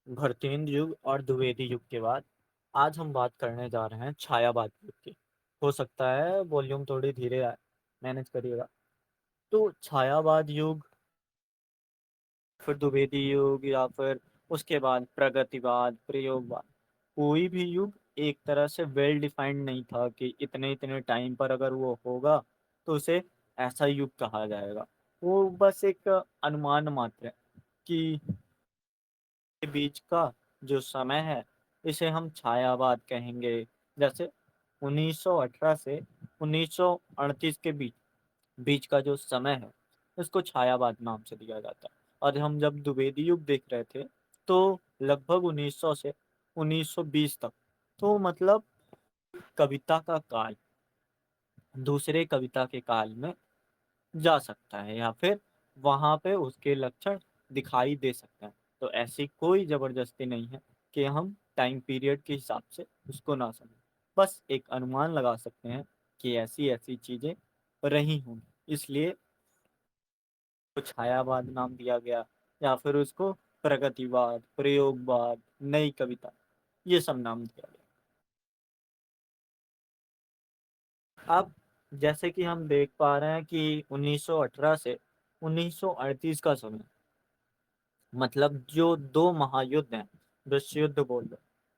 भरतेंद्र युग और द्विवेदी युग के बाद आज हम बात करने जा रहे हैं छायावाद युग की। हो सकता है वॉल्यूम थोड़ी धीरे आए, मैनेज करिएगा। तो छायावाद युग, फिर द्विवेदी युग या फिर उसके बाद प्रगतिवाद, प्रयोगवाद, कोई भी युग एक तरह से वेल डिफाइंड नहीं था कि इतने इतने टाइम पर अगर वो होगा तो उसे ऐसा युग कहा जाएगा। वो बस एक अनुमान मात्र है कि के बीच का जो समय है इसे हम छायावाद कहेंगे। जैसे 1918 से 1938 के बीच बीच का जो समय है इसको छायावाद नाम से दिया जाता है। और हम जब द्विवेदी युग देख रहे थे तो लगभग 1900 से 1920 तक, तो मतलब कविता का काल दूसरे कविता के काल में जा सकता है या फिर वहां पे उसके लक्षण दिखाई दे सकते हैं। तो ऐसी कोई जबरदस्ती नहीं है कि हम टाइम पीरियड के हिसाब से उसको ना समझें। बस एक अनुमान लगा सकते हैं कि ऐसी ऐसी चीजें रही होंगी, इसलिए तो छायावाद नाम दिया गया, या फिर उसको प्रगतिवाद, प्रयोगवाद, नई कविता, ये सब नाम दिया गया। अब जैसे कि हम देख पा रहे हैं कि 1918 से 1938 का समय, मतलब जो दो महायुद्ध हैं, विश्व युद्ध बोल लो,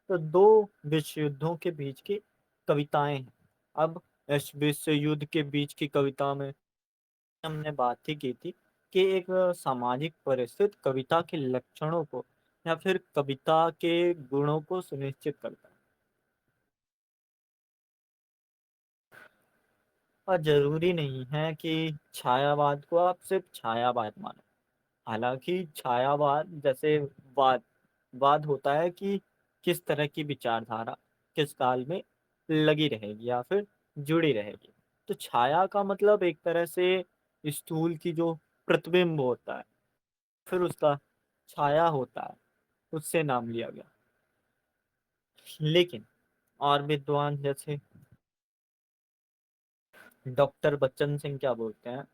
तो दो विश्व युद्धों के बीच की कविताएं हैं। अब इस विश्व युद्ध के बीच की कविता में हमने बात ही की थी कि एक सामाजिक परिस्थिति कविता के लक्षणों को या फिर कविता के गुणों को सुनिश्चित करता है। और जरूरी नहीं है कि छायावाद को आप सिर्फ छायावाद मानो। हालांकि छायावाद जैसे वाद वाद होता है कि किस तरह की विचारधारा किस काल में लगी रहेगी या फिर जुड़ी रहेगी। तो छाया का मतलब एक तरह से स्थूल की जो प्रतिबिंब होता है, फिर उसका छाया होता है, उससे नाम लिया गया। लेकिन और विद्वान जैसे डॉक्टर बच्चन सिंह क्या बोलते हैं,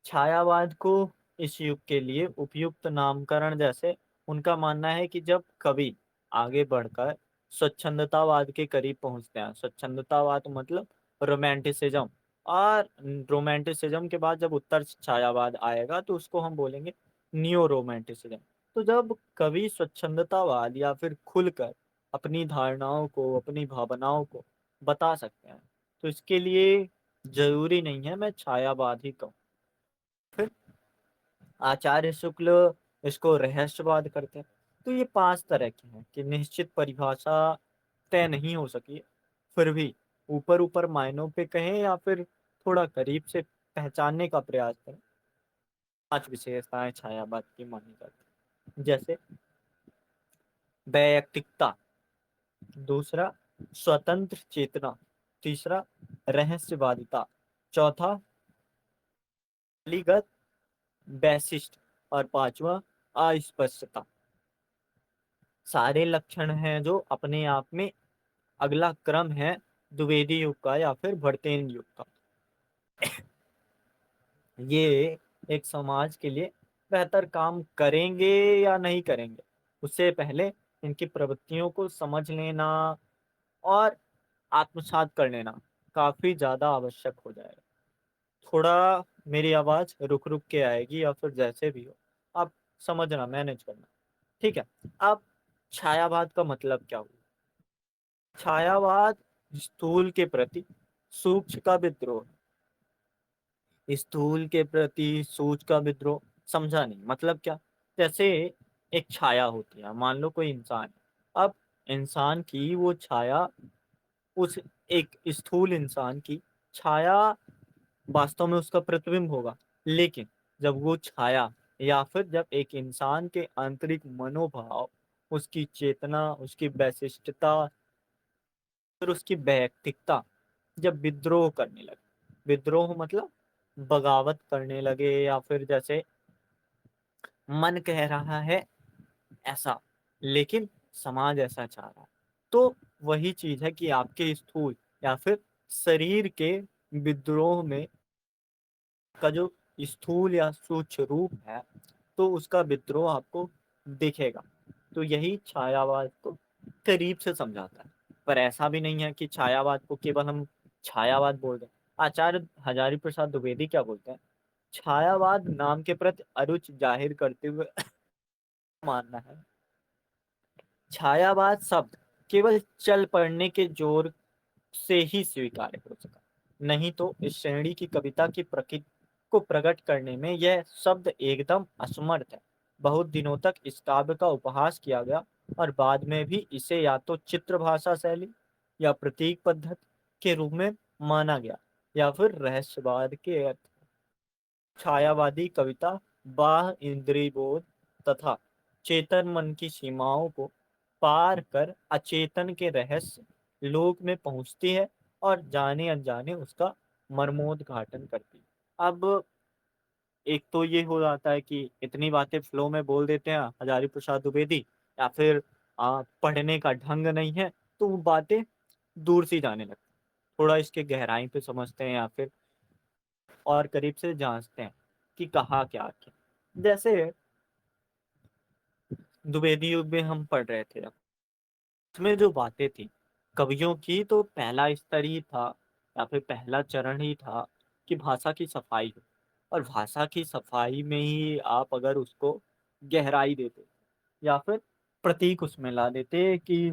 छायावाद को इस युग के लिए उपयुक्त नामकरण जैसे उनका मानना है कि जब कवि आगे बढ़कर स्वच्छंदतावाद के करीब पहुंचते हैं। स्वच्छंदतावाद मतलब रोमांटिसिज्म, और रोमांटिसिज्म के बाद जब उत्तर छायावाद आएगा तो उसको हम बोलेंगे नियो रोमांटिसिज्म। तो जब कवि स्वच्छंदतावाद या फिर खुलकर अपनी धारणाओं को, अपनी भावनाओं को बता सकते हैं, तो इसके लिए जरूरी नहीं है मैं छायावाद ही कहूँ। फिर आचार्य शुक्ल इसको रहस्यवाद करते हैं। तो ये पांच तरह के हैं कि निश्चित परिभाषा तय नहीं हो सकी, फिर भी ऊपर ऊपर मायनों पे कहें या फिर थोड़ा करीब से पहचानने का प्रयास करें, पांच विशेषताएं छायावाद की मानी जाती हैं। जैसे वैयक्तिकता, दूसरा स्वतंत्र चेतना, तीसरा रहस्यवादिता, चौथा व्यक्तिगत वैशिष्ट, और पांचवा अस्पष्टता। सारे लक्षण हैं जो अपने आप में अगला क्रम है द्विवेदी युग का या फिर भरतेन युग का। ये एक समाज के लिए बेहतर काम करेंगे या नहीं करेंगे, उससे पहले इनकी प्रवृत्तियों को समझ लेना और आत्मसात कर लेना काफी ज्यादा आवश्यक हो जाएगा। थोड़ा मेरी आवाज रुक रुक के आएगी या फिर जैसे भी हो, आप समझना, मैनेज करना, ठीक है। अब छायावाद का मतलब क्या हुआ? छायावाद स्थूल के प्रति सूक्ष्म का विद्रोह। स्थूल के प्रति सूक्ष्म का विद्रोह समझा नहीं, मतलब क्या? जैसे एक छाया होती है, मान लो कोई इंसान है। अब इंसान की वो छाया, उस एक स्थूल इंसान की छाया वास्तव में उसका प्रतिबिंब होगा। लेकिन जब वो छाया या फिर जब एक इंसान के आंतरिक मनोभाव, उसकी चेतना, उसकी वैशिष्टता, फिर उसकी वैयक्तिकता जब विद्रोह करने लगे, विद्रोह मतलब बगावत करने लगे, या फिर जैसे मन कह रहा है ऐसा लेकिन समाज ऐसा चाह रहा है, तो वही चीज है कि आपके स्थूल या फिर शरीर के विद्रोह में का जो स्थूल या सूक्ष्म रूप है, तो उसका विद्रोह आपको दिखेगा। तो यही छायावाद को करीब से समझाता है। पर ऐसा भी नहीं है कि छायावाद को केवल हम छायावाद बोल दें। आचार्य हजारी प्रसाद द्विवेदी क्या बोलते हैं? छायावाद नाम के प्रति अरुचि जाहिर करते हुए मानना है छायावाद शब्द केवल चल पड़ने के जोर से ही स्वीकार्य हो सका, नहीं तो इस श्रेणी की कविता की प्रकृति को प्रकट करने में यह शब्द एकदम असमर्थ है। बहुत दिनों तक इस काव्य का उपहास किया गया और बाद में भी इसे या तो चित्र भाषा शैली या प्रतीक पद्धति के रूप में माना गया या फिर रहस्यवाद के अर्थ। छायावादी कविता बाह्य इंद्रिय बोध तथा चेतन मन की सीमाओं को पार कर अचेतन के रहस्य लोक में पहुंचती है और जाने अनजाने उसका मर्मोद्घाटन करती है। अब एक तो ये हो जाता है कि इतनी बातें फ्लो में बोल देते हैं हजारी प्रसाद द्विवेदी, या फिर पढ़ने का ढंग नहीं है, तो वो बातें दूर सी जाने लगती। थोड़ा इसके गहराई पे समझते हैं या फिर और करीब से जांचते हैं कि कहा क्या क्या। जैसे द्विवेदी युग में हम पढ़ रहे थे, उसमें जो बातें थी कवियों की, तो पहला स्तर ही था या फिर पहला चरण ही था कि भाषा की सफाई हो। और भाषा की सफाई में ही आप अगर उसको गहराई देते या फिर प्रतीक उसमें ला देते कि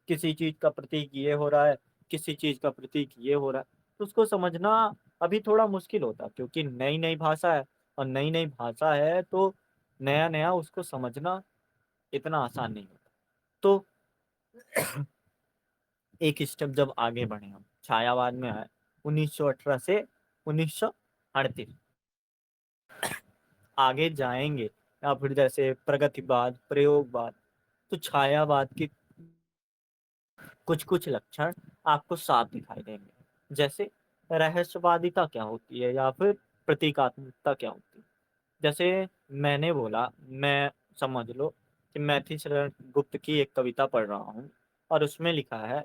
किसी चीज का प्रतीक ये हो रहा है, किसी चीज का प्रतीक ये हो रहा है, तो उसको समझना अभी थोड़ा मुश्किल होता, क्योंकि नई नई भाषा है। और नई नई भाषा है तो नया नया उसको समझना इतना आसान नहीं होता। तो एक स्टेप जब आगे बढ़े हम छायावाद में आए 1918 से 1938 आगे जाएंगे, या फिर जैसे प्रगतिवाद प्रयोगवाद, तो छायावाद की कुछ कुछ लक्षण आपको साफ दिखाई देंगे। जैसे रहस्यवादिता क्या होती है या फिर प्रतीकात्मकता क्या होती है। जैसे मैंने बोला, मैं समझ लो कि मैथिली शरण गुप्त की एक कविता पढ़ रहा हूँ और उसमें लिखा है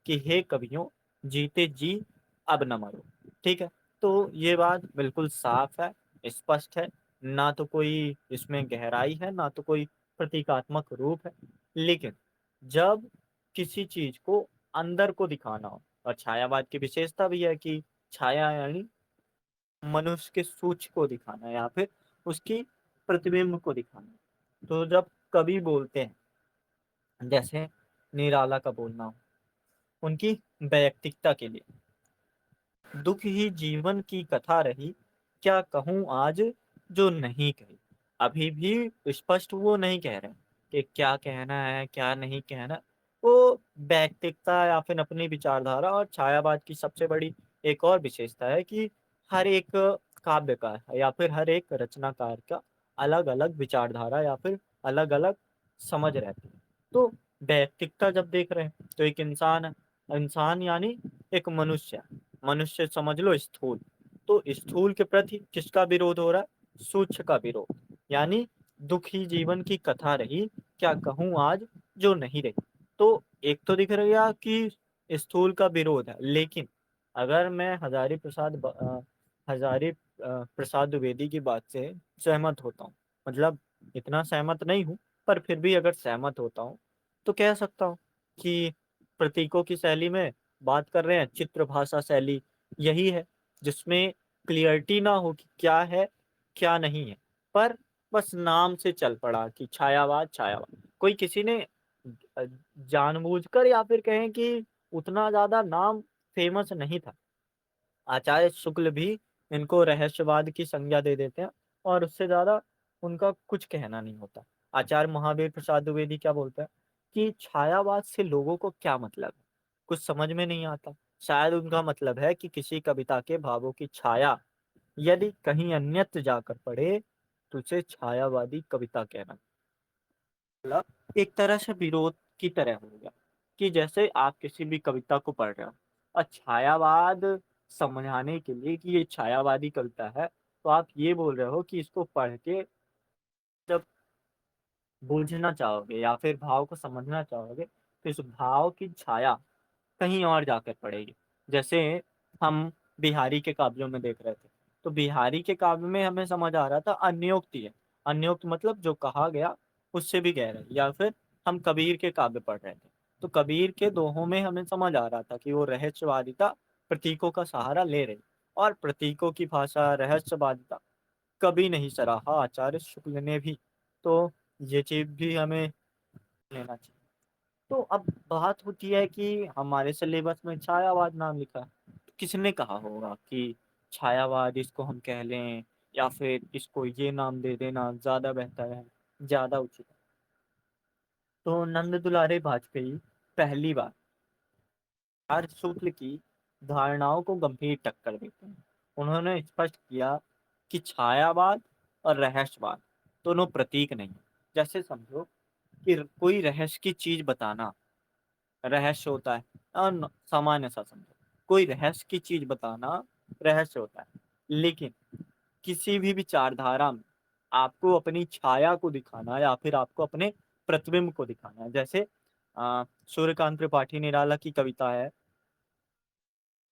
कि हे कवियों जीते जी अब न मरो। ठीक है, तो ये बात बिल्कुल साफ है, स्पष्ट है, ना तो कोई इसमें गहराई है ना तो कोई प्रतीकात्मक रूप है। लेकिन जब किसी चीज को अंदर को दिखाना हो, और छायावाद की विशेषता भी है कि छाया यानी मनुष्य के सूक्ष्म को दिखाना या फिर उसकी प्रतिबिंब को दिखाना। तो जब कवि बोलते हैं, जैसे निराला का बोलना हो उनकी वैयक्तिकता के लिए, दुख ही जीवन की कथा रही, क्या कहूँ आज जो नहीं कही। अभी भी स्पष्ट वो नहीं कह रहे कि क्या कहना है क्या नहीं कहना। वो व्यक्तिगता या फिर अपनी विचारधारा, और छायावाद की सबसे बड़ी एक और विशेषता है कि हर एक काव्यकार या फिर हर एक रचनाकार का अलग अलग विचारधारा या फिर अलग अलग समझ रहती है। तो व्यक्तिगता जब देख रहे हैं तो एक इंसान, इंसान यानी एक मनुष्य, मनुष्य समझ लो स्थूल, तो स्थूल के प्रति किसका विरोध हो रहा है? सूक्ष्म का विरोध, यानी दुखी जीवन की कथा रही, क्या कहूँ आज जो नहीं रही। तो एक तो दिख रहा कि स्थूल का विरोध है, लेकिन अगर मैं हजारी प्रसाद द्विवेदी की बात से सहमत होता हूँ, मतलब इतना सहमत नहीं हूँ, पर फिर भी अगर सहमत होता हूँ तो कह सकता हूँ कि प्रतीकों की शैली में बात कर रहे हैं, चित्र भाषा शैली यही है जिसमें क्लियरिटी ना हो कि क्या है क्या नहीं है, पर बस नाम से चल पड़ा कि छायावाद छायावाद। कोई किसी ने जानबूझकर या फिर कहें कि उतना ज्यादा नाम फेमस नहीं था। आचार्य शुक्ल भी इनको रहस्यवाद की संज्ञा दे देते हैं और उससे ज्यादा उनका कुछ कहना नहीं होता। आचार्य महावीर प्रसाद द्विवेदी क्या बोलते हैं कि छायावाद से लोगों को क्या मतलब है, कुछ समझ में नहीं आता। शायद उनका मतलब है कि किसी कविता के भावों की छाया यदि कहीं अन्यत्र जाकर पड़े तो उसे छायावादी कविता कहना, मतलब एक तरह से विरोध की तरह हो गया। कि जैसे आप किसी भी कविता को पढ़ रहे हो और छायावाद समझाने के लिए कि ये छायावादी कविता है, तो आप ये बोल रहे हो कि इसको पढ़ के जब बूझना चाहोगे या फिर भाव को समझना चाहोगे तो इस भाव की छाया कहीं और जाकर पड़ेगी। जैसे हम बिहारी के काव्यों में देख रहे थे, तो बिहारी के काव्य में हमें समझ आ रहा था अन्योक्ति है। अन्योक्त मतलब जो कहा गया उससे भी गहरा है, या फिर हम कबीर के काव्य पढ़ रहे थे। तो कबीर के दोहों में हमें समझ आ रहा था कि वो रहस्यवादिता प्रतीकों का सहारा ले रही, और प्रतीकों की भाषा रहस्यवादिता कभी नहीं सराहा आचार्य शुक्ल ने भी। तो ये चीज़ भी हमें लेना चाहिए। तो अब बात होती है कि हमारे सिलेबस में छायावाद नाम लिखा है। तो किसने कहा होगा कि छायावाद इसको हम कह लें, या फिर इसको ये नाम दे देना ज़्यादा बेहतर है, ज़्यादा उचित है? तो नंद दुलारे वाजपेयी पहली बार आचार्य शुक्ल की धारणाओं को गंभीर टक्कर देते हैं। उन्होंने स्पष्ट किया कि छायावाद और रहस्यवाद दोनों प्रतीक नहीं। जैसे समझो कि कोई रहस्य की चीज बताना रहस्य होता है, और सामान्य सा समझो कोई रहस्य की चीज बताना रहस्य होता है। लेकिन किसी भी विचारधारा में आपको अपनी छाया को दिखाना या फिर आपको अपने प्रतिबिंब को दिखाना है। जैसे सूर्यकांत त्रिपाठी निराला की कविता है,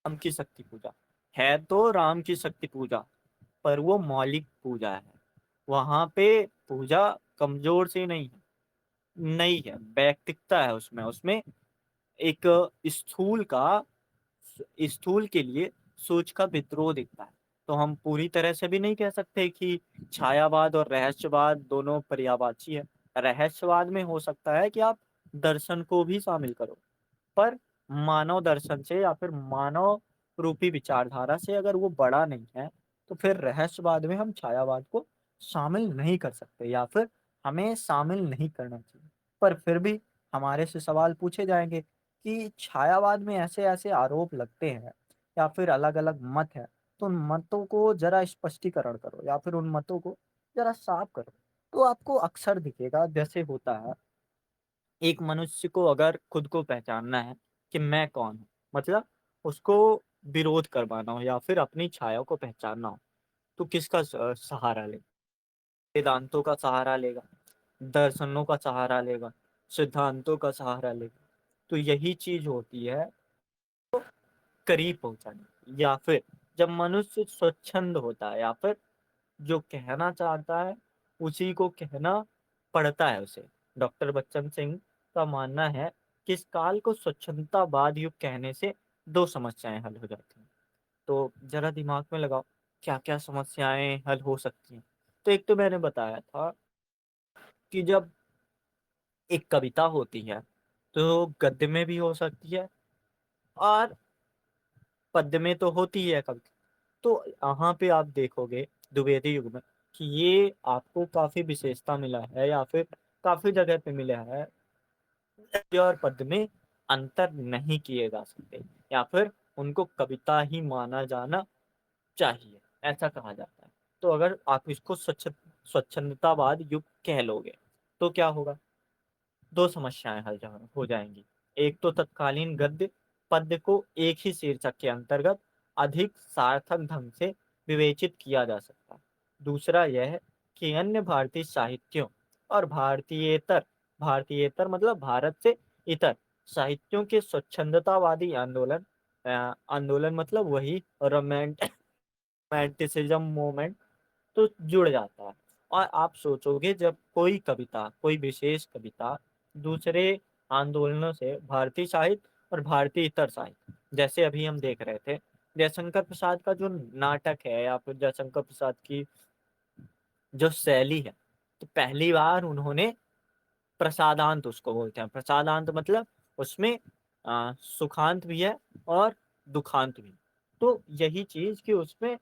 राम की शक्ति पूजा। है तो राम की शक्ति पूजा, पर वो मौलिक पूजा है। वहां पे पूजा कमजोर से नहीं है, नहीं है, वैयक्तिकता है उसमें। उसमें एक स्थूल के लिए सोच का विद्रोह दिखता है। तो हम पूरी तरह से भी नहीं कह सकते कि छायावाद और रहस्यवाद दोनों पर्यायवाची है। रहस्यवाद में हो सकता है कि आप दर्शन को भी शामिल करो, पर मानव दर्शन से या फिर मानव रूपी विचारधारा से अगर वो बड़ा नहीं है, तो फिर रहस्यवाद में हम छायावाद को शामिल नहीं कर सकते, या फिर हमें शामिल नहीं करना चाहिए। पर फिर भी हमारे से सवाल पूछे जाएंगे कि छायावाद में ऐसे ऐसे आरोप लगते हैं या फिर अलग अलग मत है, तो उन मतों को जरा स्पष्टीकरण करो या फिर उन मतों को जरा साफ करो। तो आपको अक्सर दिखेगा, जैसे होता है, एक मनुष्य को अगर खुद को पहचानना है कि मैं कौन हूँ, मतलब उसको विरोध करवाना हो या फिर अपनी छाया को पहचानना हो, तो किसका सहारा लेगा? वेदांतों का सहारा लेगा, दर्शनों का सहारा लेगा, सिद्धांतों का सहारा लेगा। तो यही चीज होती है करीब पहुंचाने। या फिर जब मनुष्य स्वच्छंद होता है या फिर जो कहना चाहता है उसी को कहना पड़ता है उसे। डॉक्टर बच्चन सिंह का मानना है कि इस काल को स्वच्छंदतावाद युग कहने से दो समस्याएं हल हो जाती हैं। तो जरा दिमाग में लगाओ, क्या क्या समस्याएं हल हो सकती हैं? तो एक तो मैंने बताया था कि जब एक कविता होती है तो गद्य में भी हो सकती है और पद्य में तो होती है कविता। तो यहाँ पे आप देखोगे द्विवेदी युग में कि ये आपको काफी विशेषता मिला है, या फिर काफी जगह पे मिला है, गद्य और पद्य में अंतर नहीं किए जा सकते, या फिर उनको कविता ही माना जाना चाहिए, ऐसा कहा जाता है। तो अगर आप इसको स्वच्छंदतावाद युग कह लोगे तो क्या होगा? दो समस्याएं हो जाएंगी। एक तो तत्कालीन गद्य पद्य को एक ही शीर्षक के अंतर्गत अधिक सार्थक ढंग से विवेचित किया जा सकता है। दूसरा यह कि अन्य भारतीय साहित्यों और भारतीयतर मतलब भारत से इतर साहित्यों के स्वच्छंदतावादी आंदोलन मतलब वही रोमांटिसिज्म मूवमेंट तो जुड़ जाता है। और आप सोचोगे जब कोई विशेष कविता दूसरे आंदोलनों से भारतीय साहित्य और भारतीय इतर साहित्य, जैसे अभी हम देख रहे थे जयशंकर प्रसाद का जो नाटक है या फिर जयशंकर प्रसाद की जो शैली है, तो पहली बार उन्होंने प्रसादांत उसको बोलते हैं। प्रसादांत मतलब उसमें सुखांत भी है और दुखांत भी। तो यही चीज कि उसमें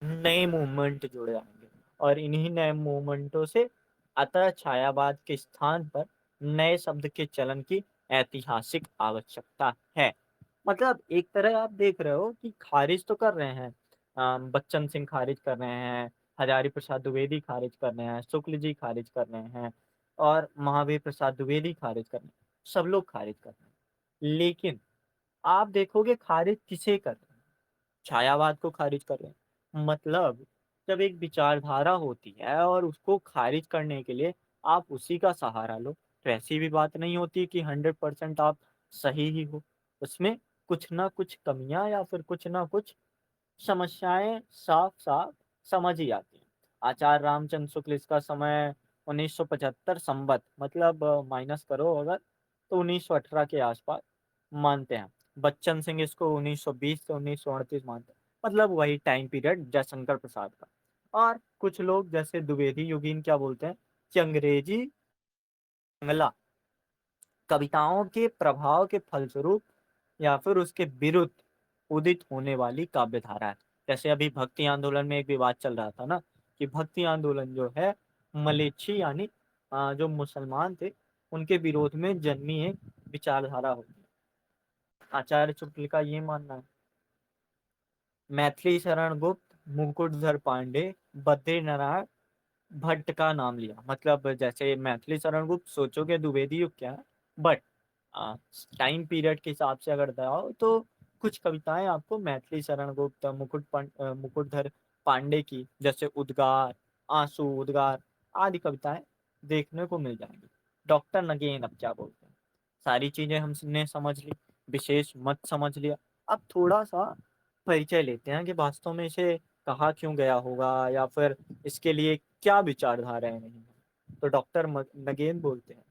नए मूवमेंट जुड़ जाएंगे, और इन्हीं नए मूवमेंटों से अतः छायावाद के स्थान पर नए शब्द के चलन की ऐतिहासिक आवश्यकता है। मतलब एक तरह आप देख रहे हो कि खारिज तो कर रहे हैं, बच्चन सिंह खारिज कर रहे हैं, हजारी प्रसाद द्विवेदी खारिज कर रहे हैं, शुक्ल जी खारिज कर रहे हैं, और महावीर प्रसाद द्विवेदी खारिज कर रहे हैं, सब लोग खारिज कर रहे हैं। लेकिन आप देखोगे खारिज किसे कर रहे हैं? छायावाद को खारिज कर रहे हैं। मतलब जब एक विचारधारा होती है और उसको खारिज करने के लिए आप उसी का सहारा लो, तो ऐसी भी बात नहीं होती कि 100% आप सही ही हो। उसमें कुछ ना कुछ कमियां या फिर कुछ ना कुछ समस्याएं साफ साफ समझ ही आती हैं। आचार्य रामचंद्र शुक्ल इसका समय 1975 संवत मतलब माइनस करो अगर, तो 1918 के आसपास मानते हैं। बच्चन सिंह इसको 1920 से 1938 मानते हैं, मतलब वही टाइम पीरियड जयशंकर प्रसाद का। और कुछ लोग जैसे द्विवेदी युगीन क्या बोलते हैं कि अंग्रेजी बांग्ला कविताओं के प्रभाव के फलस्वरूप या फिर उसके विरुद्ध उदित होने वाली काव्य धारा है। जैसे अभी भक्ति आंदोलन में एक विवाद चल रहा था ना, कि भक्ति आंदोलन जो है मलेच्छी यानी जो मुसलमान थे उनके विरोध में जन्मी एक विचारधारा होती है। आचार्य शुक्ल का ये मानना है। मैथिली शरण गुप्त, मुकुटधर पांडे, बद्री नारायण भट्ट का नाम लिया। मतलब जैसे मैथिली शरण गुप्त सोचोगे द्विवेदी युग क्या है, बट टाइम पीरियड के हिसाब से अगर जाओ तो कुछ कविताएं आपको मैथिली शरण गुप्त, मुकुटधर पांडे की, जैसे उद्गार, आंसू, उद्गार आदि कविताएं देखने को मिल जाएंगी। डॉक्टर नगेन अब क्या बोलते हैं। सारी चीजें हमने समझ ली, विशेष मत समझ लिया। अब थोड़ा सा परिचय लेते हैं कि वास्तव में इसे कहा क्यों गया होगा, या फिर इसके लिए क्या विचारधाराएं नहीं है। तो डॉक्टर नगेन बोलते हैं,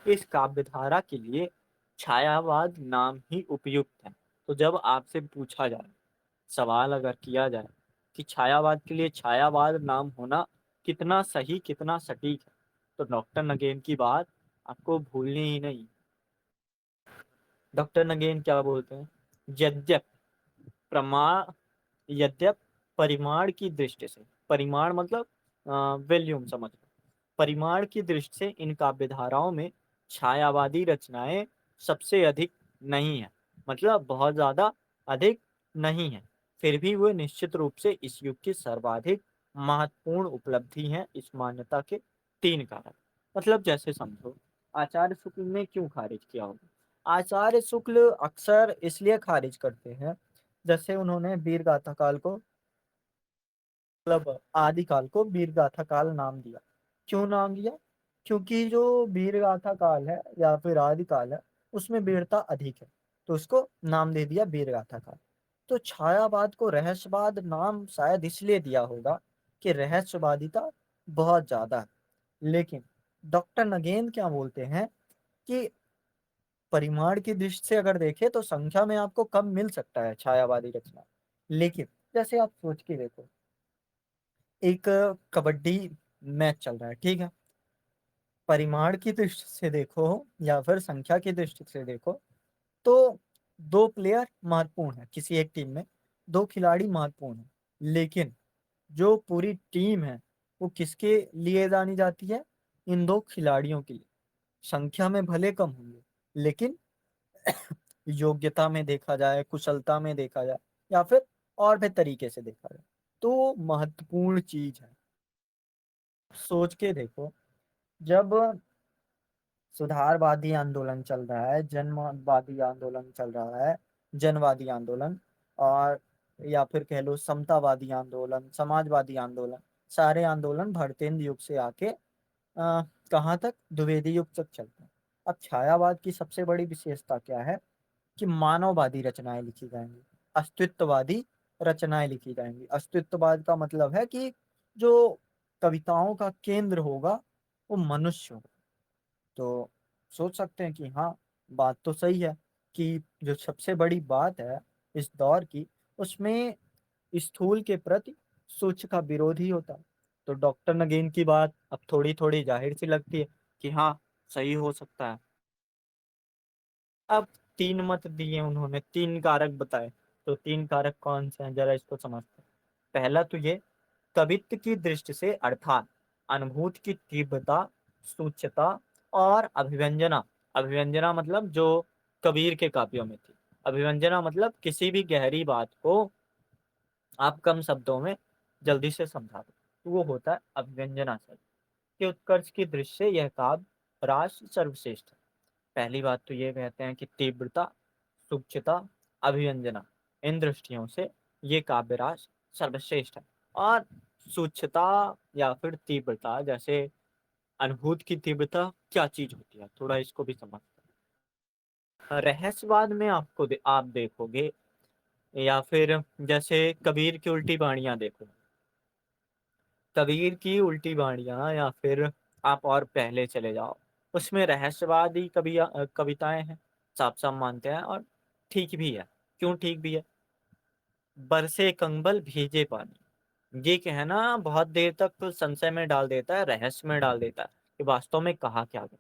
इस काव्यधारा के लिए छायावाद नाम ही उपयुक्त है। तो जब आपसे पूछा जाए, सवाल अगर किया जाए कि छायावाद के लिए छायावाद नाम होना कितना सही, कितना सटीक है, तो डॉक्टर नगेन की बात आपको भूलनी ही नहीं। डॉक्टर नगेन क्या बोलते हैं, यद्यप प्रमाण यद्यप परिमाण की दृष्टि से, परिमाण मतलब वॉल्यूम समझ लो, परिमाण की दृष्टि से इन काव्यधाराओं में छायावादी रचनाएं सबसे अधिक नहीं है, मतलब बहुत ज्यादा अधिक नहीं है, फिर भी वे निश्चित रूप से इस युग की सर्वाधिक महत्वपूर्ण उपलब्धि है। इस मान्यता के तीन कारक, मतलब जैसे समझो आचार्य शुक्ल ने क्यों खारिज किया होगा। आचार्य शुक्ल अक्सर इसलिए खारिज करते हैं, जैसे उन्होंने वीर गाथा काल को, मतलब आदि काल को वीर गाथा काल नाम दिया। क्यों नाम दिया? क्योंकि जो वीर गाथा काल है या फिर आदि काल है उसमें वीरता अधिक है, तो उसको नाम दे दिया वीर गाथा काल। तो छायावाद को रहस्यवाद नाम शायद इसलिए दिया होगा कि रहस्यवादिता बहुत ज्यादा है। लेकिन डॉक्टर नगेन क्या बोलते हैं कि परिमाण की दृष्टि से अगर देखें तो संख्या में आपको कम मिल सकता है छायावादी रचना, लेकिन जैसे आप सोच के देखो, एक कबड्डी मैच चल रहा है, ठीक है, परिमाण की दृष्टि से देखो या फिर संख्या की दृष्टि से देखो, तो दो प्लेयर महत्वपूर्ण है किसी एक टीम में, दो खिलाड़ी महत्वपूर्ण है, लेकिन जो पूरी टीम है वो किसके लिए जानी जाती है? इन दो खिलाड़ियों के लिए। संख्या में भले कम होंगे, लेकिन योग्यता में देखा जाए, कुशलता में देखा जाए, या फिर और भी तरीके से देखा जाए, तो महत्वपूर्ण चीज है। सोच के देखो, जब सुधारवादी आंदोलन चल रहा है, जन्मवादी आंदोलन चल रहा है, जनवादी आंदोलन, और या फिर कह लो समतावादी आंदोलन, समाजवादी आंदोलन, सारे आंदोलन भारतेंद्र युग से आके कहाँ तक, द्विवेदी युग तक चलते हैं। अब छायावाद की सबसे बड़ी विशेषता क्या है कि मानववादी रचनाएं लिखी जाएंगी, अस्तित्ववादी रचनाएं लिखी जाएंगी। अस्तित्ववाद का मतलब है कि जो कविताओं का केंद्र होगा वो मनुष्य होगा। तो सोच सकते हैं कि हाँ, बात तो सही है कि जो सबसे बड़ी बात है इस दौर की, उसमें स्थूल के प्रति सूक्ष्म का विरोध ही होता है। तो डॉक्टर नगीन की बात अब थोड़ी थोड़ी जाहिर सी लगती है कि हाँ, सही हो सकता है। अब तीन मत दिए उन्होंने, तीन कारक बताए, तो तीन कारक कौन से हैं जरा इसको समझते हैं। पहला तो ये, कवित्व की दृष्टि से अर्थात अनुभूति की तीव्रता, सूक्ष्मता और अभिव्यंजना। अभिव्यंजना मतलब जो कबीर के काव्यों में थी। अभिव्यंजना मतलब किसी भी गहरी बात को आप कम शब्दों में जल्दी से समझा दो, तो वो होता है अभिव्यंजना शब्द। के उत्कर्ष की दृष्टि से यह काव्य रास सर्वश्रेष्ठ है। पहली बात तो ये कहते हैं कि तीव्रता, सूक्ष्मता, अभिव्यंजना, इन दृष्टियों से ये काव्यराज सर्वश्रेष्ठ है। और सूक्ष्मता या फिर तीव्रता, जैसे अनुभूत की तीव्रता क्या चीज होती है, थोड़ा इसको भी समझते हैं। रहस्यवाद में आप देखोगे, या फिर जैसे कबीर की उल्टी बाणियां देखो, कबीर की उल्टी बाणियाँ या फिर आप और पहले चले जाओ, उसमें रहस्यवादी कविताएँ हैं, साफ-साफ मानते हैं और ठीक भी है। क्यों ठीक भी है? बरसे कंबल भीजे पानी। ये कहना बहुत देर तक तो संशय में डाल देता है, रहस्य में डाल देता है कि वास्तव में कहा क्या गया।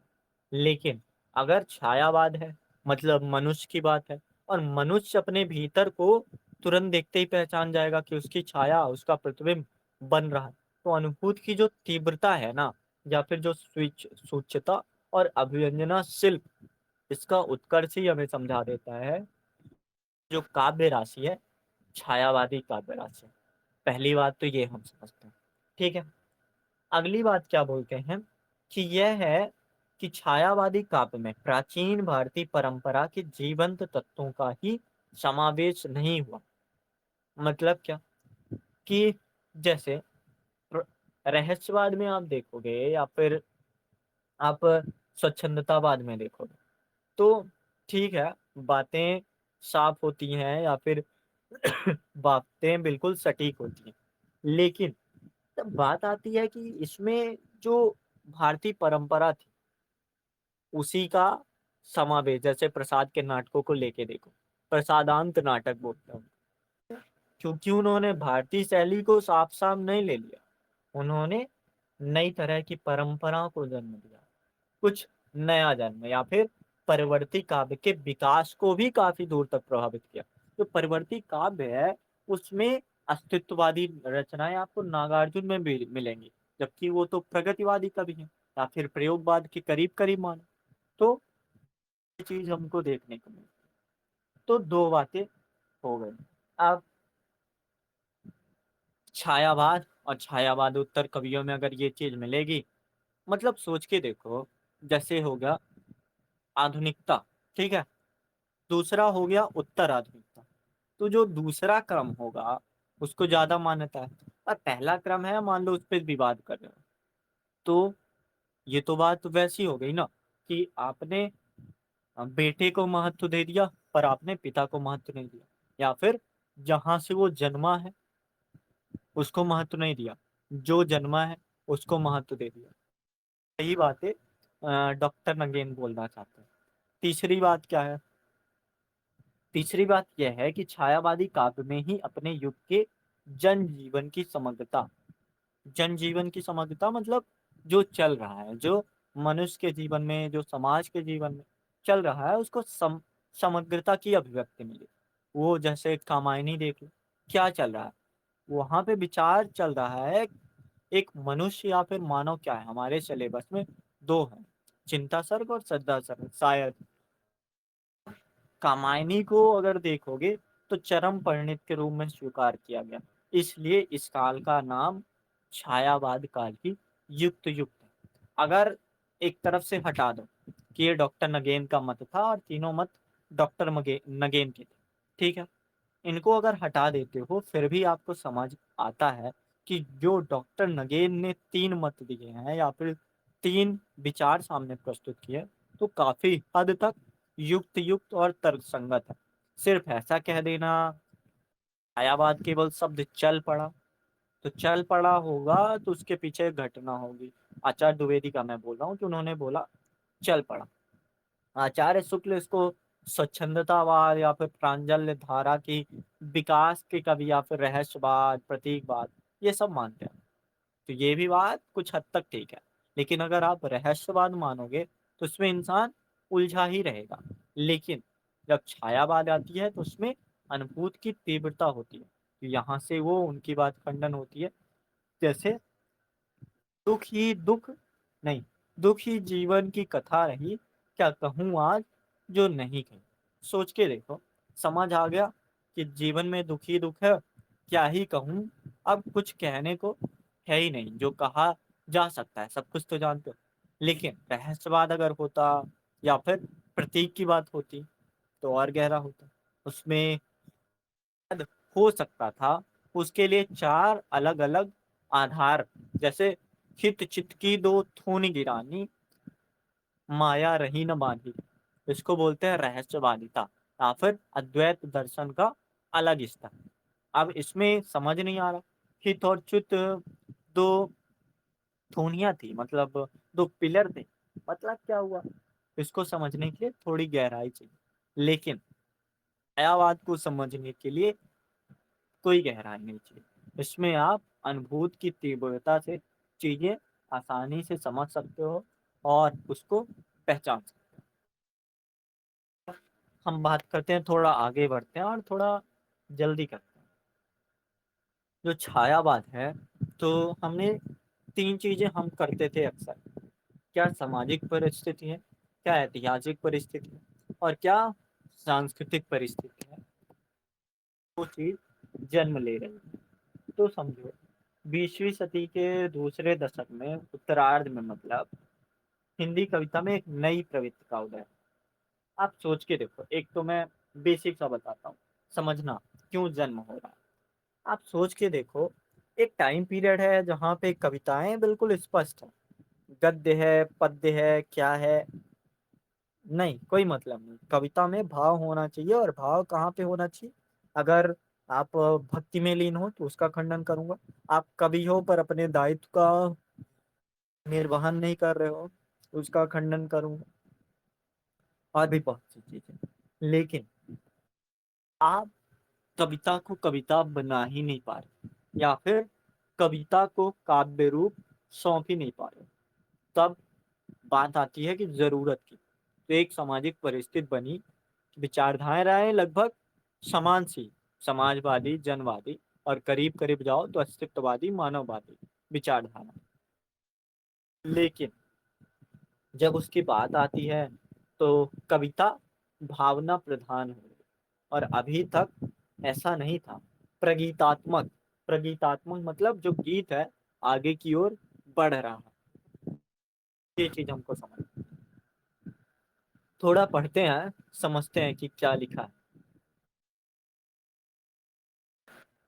लेकिन अगर छायावाद है, मतलब मनुष्य की बात है और मनुष्य अपने भीतर को तुरंत देखते ही पहचान जाएगा कि उसकी छाया, उसका प्रतिबिंब बन रहा है। तो अनुभूति की जो तीव्रता है ना, या फिर जो सूक्ष्मता और अभिव्यंजना शिल्प, इसका उत्कर्ष ही हमें समझा देता है जो काव्य राशि है, छायावादी काव्य राशि। पहली बात तो ये हम समझते हैं। ठीक है? अगली बात क्या बोलते हैं कि यह है कि छायावादी काव्य में प्राचीन भारतीय परंपरा के जीवंत तत्वों का ही समावेश नहीं हुआ। मतलब क्या? कि जैसे र रहस्यवाद में आप देखोगे या फिर आप स्वच्छंदतावाद में देखोगे, तो ठीक है, बातें साफ होती हैं या फिर बातें बिल्कुल सटीक होती हैं। लेकिन तब बात आती है कि इसमें जो भारतीय परंपरा थी, उसी का समावेश, जैसे प्रसाद के नाटकों को लेके देखो, प्रसादांत नाटक बोलते हैं, क्योंकि उन्होंने भारतीय शैली को साफ-साफ नहीं ले लिया। उन्होंने नई तरह की परंपराओं को जन्म दिया, कुछ नया जन्म या फिर परवर्ती काव्य के विकास को भी काफ़ी दूर तक प्रभावित किया। जो परवर्ती काव्य है, उसमें अस्तित्ववादी रचनाएँ आपको नागार्जुन में भी मिलेंगी, जबकि वो तो प्रगतिवादी कवि हैं या फिर प्रयोगवाद के करीब-करीब मानो। तो ये चीज़ हमको देखने को मिली। तो 2 बातें हो गई। अब छायावाद और छायावादोत्तर कवियों में अगर ये चीज़ मिलेगी, मतलब सोच के देखो, जैसे हो गया आधुनिकता, ठीक है? दूसरा हो गया उत्तर आधुनिकता। तो जो दूसरा क्रम होगा, उसको ज़्यादा मान्यता है और पहला क्रम है, मान लो उस पे विवाद कर रहे हो। तो ये तो बात वैसी हो गई ना कि आपने बेटे को महत्व दे दिया, पर आपने पिता को महत्व नहीं दिया। या फिर जहाँ से वो जन्मा है, उसको महत्व नहीं दिया। जो जन्मा है, उसको महत्व दे दिया। यही बातें डॉक्टर नगेन बोलना चाहते हैं। तीसरी बात क्या है? तीसरी बात यह है कि छायावादी काव्य में ही अपने युग के जनजीवन की समग्रता, जनजीवन की समग्रता मतलब जो चल रहा है, जो मनुष्य के जीवन में, जो समाज के जीवन में चल रहा है, उसको समग्रता की अभिव्यक्ति मिली। वो जैसे कामायनी देख लो, क्या चल रहा है? वहाँ पे विचार चल रहा है, एक मनुष्य या फिर मानव क्या है? हमारे सिलेबस में 2 हैं, चिंता सर्ग और श्रद्धा सर्ग शायद। कामायनी को अगर देखोगे तो चरम परिणति के रूप में स्वीकार किया गया। इसलिए इस काल का नाम छायावाद काल ही युक्त है। अगर एक तरफ से हटा दो कि ये डॉक्टर नगेन का मत था और तीनों मत डॉक्टर नगेन के थे, ठीक है? इनको अगर हटा देते हो फिर भी आपको समझ आता है कि जो डॉक्टर नगेन ने 3 मत दिए हैं या फिर 3 विचार सामने प्रस्तुत किए, तो काफ़ी हद तक युक्त और तर्कसंगत है। सिर्फ ऐसा कह देना, छायावाद केवल शब्द चल पड़ा, तो चल पड़ा होगा तो उसके पीछे एक घटना होगी। आचार्य द्विवेदी का मैं बोल रहा हूँ कि उन्होंने बोला चल पड़ा। आचार्य शुक्ल इसको स्वच्छंदतावाद या फिर प्रांजल धारा की विकास के कवि या फिर रहस्यवाद, प्रतीकवाद, ये सब मानते हैं। तो ये भी बात कुछ हद तक ठीक है। लेकिन अगर आप रहस्यवाद मानोगे तो उसमें इंसान उलझा ही रहेगा। लेकिन जब छायावाद आती है तो उसमें अनुभूति की तीव्रता होती है। तो यहाँ से वो उनकी बात खंडन होती है। जैसे दुख ही दुख नहीं, दुख ही जीवन की कथा रही, क्या कहूँ आज जो नहीं कही। सोच के देखो, समझ आ गया कि जीवन में दुख ही दुख है, क्या ही कहूँ, अब कुछ कहने को है ही नहीं जो कहा जा सकता है, सब कुछ तो जानते हो। लेकिन रहस्यवाद अगर होता या फिर प्रतीक की बात होती तो और गहरा होता। उसमें हो सकता था उसके लिए 4 अलग-अलग आधार, जैसे हित चित की दो थूनी गिरानी, माया रही न बांधी। इसको बोलते हैं रहस्यवादिता या फिर अद्वैत दर्शन का अलग स्तर। अब इसमें समझ नहीं आ रहा, हित और चित दो थूनियाँ थी, मतलब 2 पिलर थे। मतलब क्या हुआ? इसको समझने के लिए थोड़ी गहराई चाहिए। लेकिन छायावाद को समझने के लिए कोई गहराई नहीं चाहिए। इसमें आप अनुभूति की तीव्रता से चीज़ें आसानी से समझ सकते हो और उसको पहचान सकते हो। हम बात करते हैं, थोड़ा आगे बढ़ते हैं और थोड़ा जल्दी करते हैं। जो छायावाद है, तो हमने 3 चीज़ें हम करते थे अक्सर। क्या सामाजिक परिस्थिति है, क्या ऐतिहासिक परिस्थिति है और क्या सांस्कृतिक परिस्थिति है, वो चीज़ जन्म ले रही है। तो समझो, 20वीं सदी के दूसरे दशक में उत्तरार्ध में, मतलब हिंदी कविता में एक नई प्रवृत्ति का उदय। आप सोच के देखो, एक तो मैं बेसिक सा बताता हूँ, समझना क्यों जन्म हो रहा है। आप सोच के देखो, एक टाइम पीरियड है जहाँ पे कविताएं बिल्कुल स्पष्ट है, गद्य है, पद्य है, क्या है, नहीं कोई मतलब नहीं। कविता में भाव होना चाहिए, और भाव कहाँ पे होना चाहिए? अगर आप भक्ति में लीन हो तो उसका खंडन करूंगा, आप कवि हो पर अपने दायित्व का निर्वहन नहीं कर रहे हो, उसका खंडन करूंगा, और भी बहुत सी चीजें। लेकिन आप कविता को कविता बना ही नहीं पा रहे, या फिर कविता को काव्य रूप सौंप ही नहीं पा रहे। तब बात आती है कि जरूरत की। तो एक सामाजिक परिस्थिति बनी, विचारधाराएं लगभग समान सी, समाजवादी, जनवादी, और करीब करीब जाओ तो अस्तित्ववादी, मानववादी विचारधारा। लेकिन जब उसकी बात आती है तो कविता भावना प्रधान हो गई, और अभी तक ऐसा नहीं था। प्रगीतात्मक, प्रगीतात्मक मतलब जो गीत है आगे की ओर बढ़ रहा है। ये चीज हमको समझ, थोड़ा पढ़ते हैं, समझते हैं कि क्या लिखा है।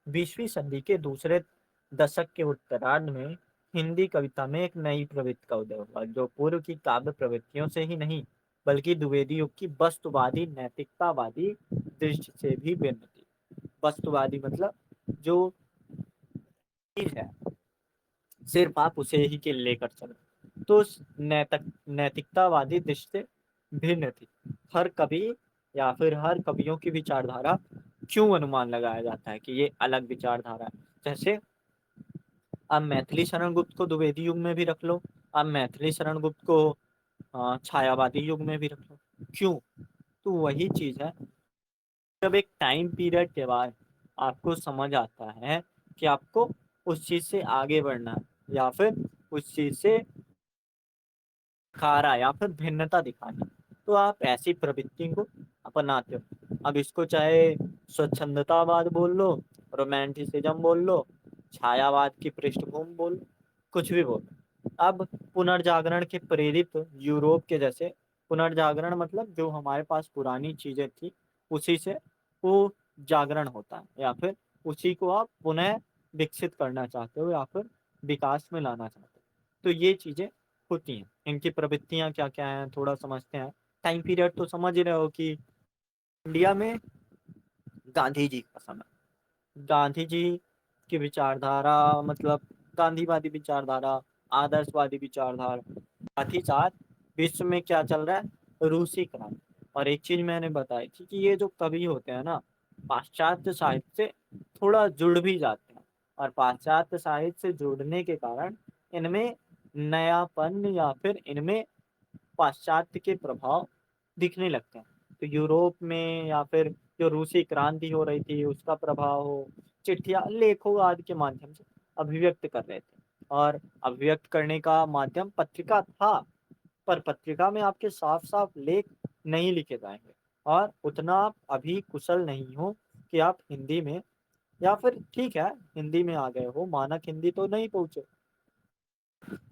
20वीं सदी के दूसरे दशक के उत्तरार्ध में हिंदी कविता में एक नई प्रवृत्ति का उदय हुआ, जो पूर्व की काव्य प्रवृत्तियों से ही नहीं, बल्कि द्विवेदी युग की वस्तुवादी, नैतिकतावादी दृष्टि से भी भिन्न थी। वस्तुवादी मतलब जो चीज है सिर्फ आप उसे ही के लेकर चलो, तो उस नैतिकतावादी दृष्टि से भिन्न थी। हर कवि या फिर हर कवियों की विचारधारा क्यों अनुमान लगाया जाता है कि ये अलग विचारधारा है। जैसे आप मैथिली शरण गुप्त को द्विवेदी युग में भी रख लो, आप मैथिली शरण गुप्त को छायावादी युग में भी रख लो। क्यों? तो वही चीज है, जब एक टाइम पीरियड के बाद आपको समझ आता है कि आपको उस चीज से आगे बढ़ना है, या फिर उस चीज से खारा या फिर भिन्नता दिखानी, तो आप ऐसी प्रवृत्ति को अपनाते हो। अब इसको चाहे स्वच्छंदतावाद बोल लो, रोमांटिसिज्म बोल लो, छायावाद की पृष्ठभूमि बोल लो, कुछ भी बोल लो। अब पुनर्जागरण के प्रेरित यूरोप के जैसे, पुनर्जागरण मतलब जो हमारे पास पुरानी चीजें थी उसी से वो जागरण होता है, या फिर उसी को आप पुनः विकसित करना चाहते हो, या फिर विकास में लाना चाहते हो। तो ये चीजें होती हैं। इनकी प्रवृत्तियां क्या क्या हैं थोड़ा समझते हैं। टाइम पीरियड तो समझ ही रहे हो कि इंडिया में गांधी जी का समय, गांधी जी की विचारधारा, मतलब गांधीवादी विचारधारा, आदर्शवादी विचारधारा, साथ ही साथ विश्व में क्या चल रहा है, रूसी क्रांति। और एक चीज मैंने बताई थी कि ये जो कवि होते हैं ना, पाश्चात्य साहित्य से थोड़ा जुड़ भी जाते हैं, और पाश्चात्य साहित्य से जुड़ने के कारण इनमें नयापन या फिर इनमें पाश्चात्य के प्रभाव दिखने लगते हैं। तो यूरोप में या फिर जो रूसी क्रांति हो रही थी उसका प्रभाव हो, चिट्ठियां, लेखों आदि के माध्यम से अभिव्यक्त कर रहे थे। और अभिव्यक्त करने का माध्यम पत्रिका था, पर पत्रिका में आपके साफ साफ लेख नहीं लिखे जाएंगे, और उतना आप अभी कुशल नहीं हो कि आप हिंदी में, या फिर ठीक है हिंदी में आ गए हो, मानक हिंदी तो नहीं पहुंचे।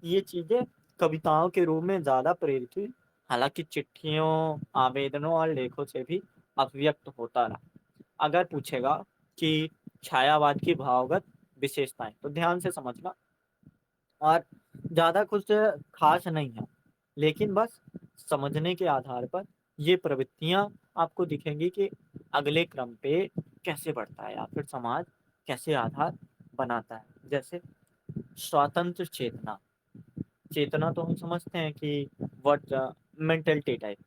ये चीजें कविताओं के रूप में ज्यादा प्रेरित हुई, हालांकि चिट्ठियों, आवेदनों और लेखों से भी अभिव्यक्त होता रहा। अगर पूछेगा कि छायावाद की भावगत विशेषताएं, तो ध्यान से समझना, और ज्यादा कुछ खास नहीं है, लेकिन बस समझने के आधार पर ये प्रवृत्तियां आपको दिखेंगी कि अगले क्रम पे कैसे बढ़ता है, या फिर समाज कैसे आधार बनाता है। जैसे स्वतंत्र चेतना, चेतना तो हम समझते हैं कि व्हाट मेंटलिटी टाइप।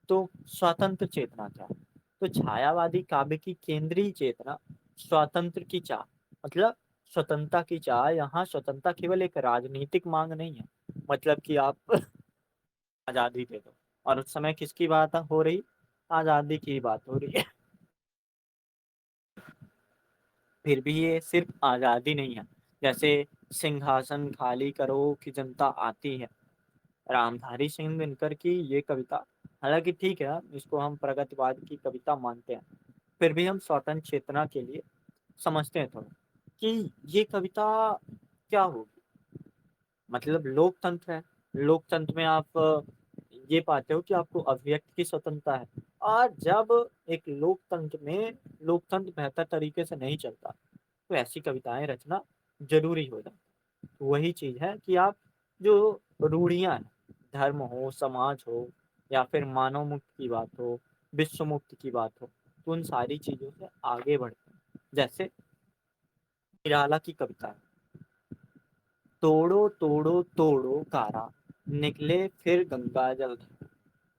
तो स्वतंत्र चेतना क्या है? तो छायावादी काव्य की केंद्रीय चेतना स्वतंत्र की चाह, मतलब स्वतंत्रता की चाह। यहाँ स्वतंत्रता केवल एक राजनीतिक मांग नहीं है, मतलब कि आप आजादी दे दो। और उस समय किसकी बात हो रही? आजादी की बात हो रही है। फिर भी ये सिर्फ आजादी नहीं है। जैसे सिंहासन खाली करो कि जनता आती है, रामधारी सिंह दिनकर की ये कविता। हालांकि ठीक है, इसको हम प्रगतिवाद की कविता मानते हैं, फिर भी हम स्वतंत्र चेतना के लिए समझते हैं थोड़ा कि ये कविता क्या होगी। मतलब लोकतंत्र है, लोकतंत्र में आप ये पाते हो कि आपको अभिव्यक्ति की स्वतंत्रता है। और जब एक लोकतंत्र में लोकतंत्र बेहतर तरीके से नहीं चलता, तो ऐसी कविताएं रचना जरूरी हो जाती है। तो वही चीज है कि आप जो रूढ़ियां हैं, धर्म हो, समाज हो, या फिर मानव मुक्ति की बात हो, विश्व मुक्ति की बात हो, तो उन सारी चीजों से आगे बढ़ते हैं। जैसे निराला की कविता है, तोड़ो तोड़ो तोड़ो कारा, निकले फिर गंगा जल।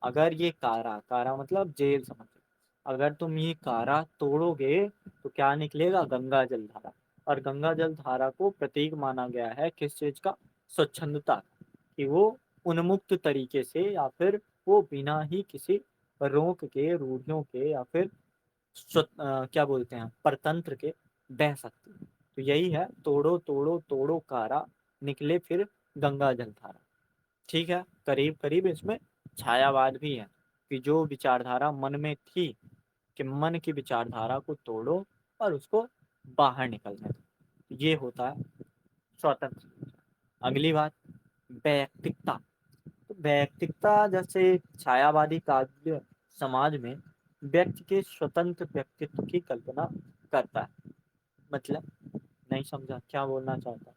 अगर ये कारा, कारा मतलब जेल समझ लो, अगर तुम ये कारा तोड़ोगे तो क्या निकलेगा? गंगा जल धारा। और गंगा जल धारा को प्रतीक माना गया है किस चीज का? स्वच्छंदता, कि वो उन्मुक्त तरीके से, या फिर वो बिना ही किसी रोक के, रूढ़ियों के, या फिर क्या बोलते हैं, परतंत्र के बह सकती है। तो यही है, तोड़ो तोड़ो तोड़ो कारा, निकले फिर गंगा जल धारा। ठीक है, करीब करीब इसमें छायावाद भी है, कि जो विचारधारा मन में थी, कि मन की विचारधारा को तोड़ो और उसको बाहर निकलने दो। ये होता है स्वतंत्र। अगली बात, वैयक्तिकता। तो वैयक्तिकता, जैसे छायावादी काव्य समाज में व्यक्ति के स्वतंत्र व्यक्तित्व की कल्पना करता है। मतलब नहीं समझा क्या बोलना चाहता?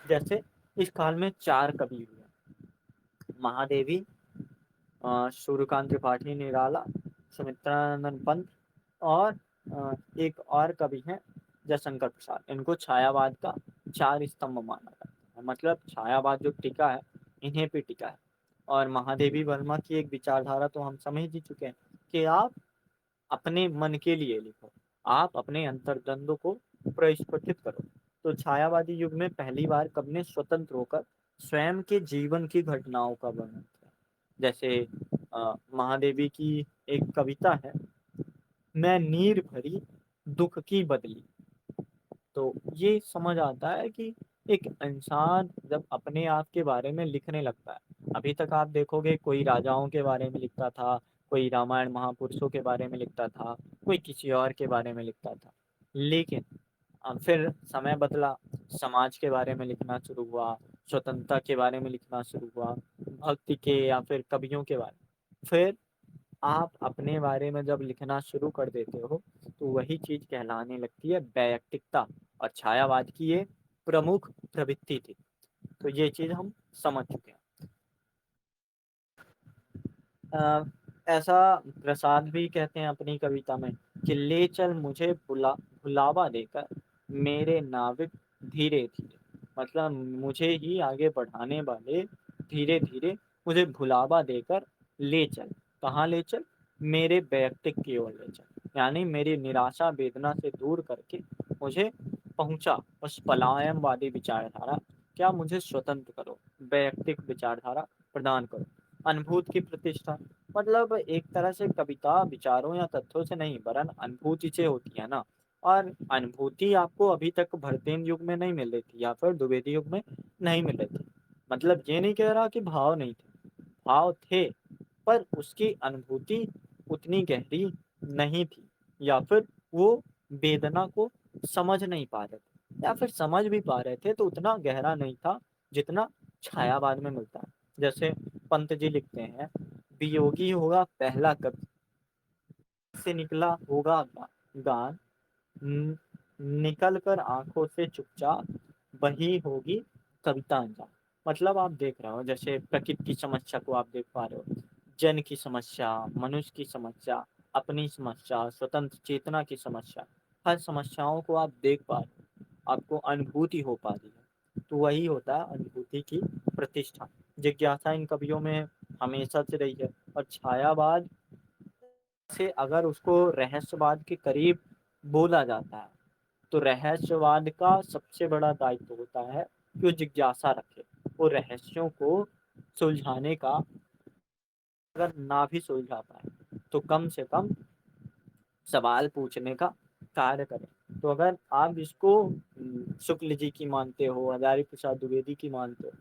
जैसे इस काल में चार कवि हुए, महादेवी, सूर्यकांत त्रिपाठी निराला, सुमित्रानंद पंत, और एक और कवि हैं जयशंकर प्रसाद। इनको छायावाद का चार स्तंभ माना जाता है। मतलब छायावाद जो टिका है, इन्हीं पे टिका है। और महादेवी वर्मा की एक विचारधारा तो हम समझ ही चुके हैं, कि आप अपने मन के लिए लिखो, आप अपने अंतर्द्वंद को प्रस्फुटित करो। तो छायावादी युग में पहली बार कवि ने स्वतंत्र होकर स्वयं के जीवन की घटनाओं का वर्णन किया। जैसे महादेवी की एक कविता है, मैं नीर भरी दुख की बदली। तो ये समझ आता है कि एक इंसान जब अपने आप के बारे में लिखने लगता है, अभी तक आप देखोगे कोई राजाओं के बारे में लिखता था, कोई रामायण महापुरुषों के बारे में लिखता था, कोई किसी और के बारे में लिखता था। लेकिन फिर समय बदला, समाज के बारे में लिखना शुरू हुआ, स्वतंत्रता के बारे में लिखना शुरू हुआ, भक्ति के या फिर कवियों के बारे में। फिर आप अपने बारे में जब लिखना शुरू कर देते हो, तो वही चीज कहलाने लगती है वैयक्तिकता। और छायावाद की ये प्रमुख प्रवृत्ति थी। तो ये चीज हम समझ चुके हैं। अ, ऐसा प्रसाद भी कहते हैं अपनी कविता में, कि ले चल मुझे भुलावा देकर मेरे नाविक धीरे धीरे। मतलब मुझे ही आगे बढ़ाने वाले धीरे धीरे मुझे भुलावा देकर ले चल। कहाँ ले चल? मेरे व्यक्तित्व की ओर ले चल, यानी मेरी निराशा वेदना से दूर करके मुझे पहुंचा उस पलायनवादी विचारधारा। क्या मुझे स्वतंत्र करो, वैयक्तिक विचारधारा प्रदान करो, अनुभूत की प्रतिष्ठा। मतलब एक तरह से कविता विचारों या तथ्यों से नहीं, वरन अनुभूति से होती है ना। और अनुभूति आपको अभी तक भरतेन युग में नहीं मिल रही थी, या फिर द्विवेदी युग में नहीं मिल रही थी। मतलब ये नहीं कह रहा कि भाव नहीं थे, भाव थे, पर उसकी अनुभूति उतनी गहरी नहीं थी, या फिर वो वेदना को समझ नहीं पा रहे थे, या फिर समझ भी पा रहे थे तो उतना गहरा नहीं था जितना छायावाद में मिलता है। जैसे पंत जी लिखते हैं, वियोगी होगा पहला कवि, से निकला होगा गान, न- निकल कर आंखों से चुपचाप, वही होगी कविता अंजाम। मतलब आप देख रहे हो, जैसे प्रकृति की समस्या को आप देख पा रहे हो, जन की समस्या, मनुष्य की समस्या, अपनी समस्या, स्वतंत्र चेतना की समस्या, हर समस्याओं को आप देख पा रहे हो। आपको अनुभूति हो पा रही है। तो वही होता है अनुभूति की प्रतिष्ठा। जिज्ञासा इन कवियों में हमेशा से रही है। और छायावाद से अगर उसको रहस्यवाद के करीब बोला जाता है, तो रहस्यवाद का सबसे बड़ा दायित्व होता है कि वो जिज्ञासा रखे, वो रहस्यों को सुलझाने का, अगर ना भी सुलझा पाए तो कम से कम सवाल पूछने का कार्य करें। तो अगर आप इसको शुक्ल जी की मानते हो, हजारी प्रसाद द्विवेदी की मानते हो,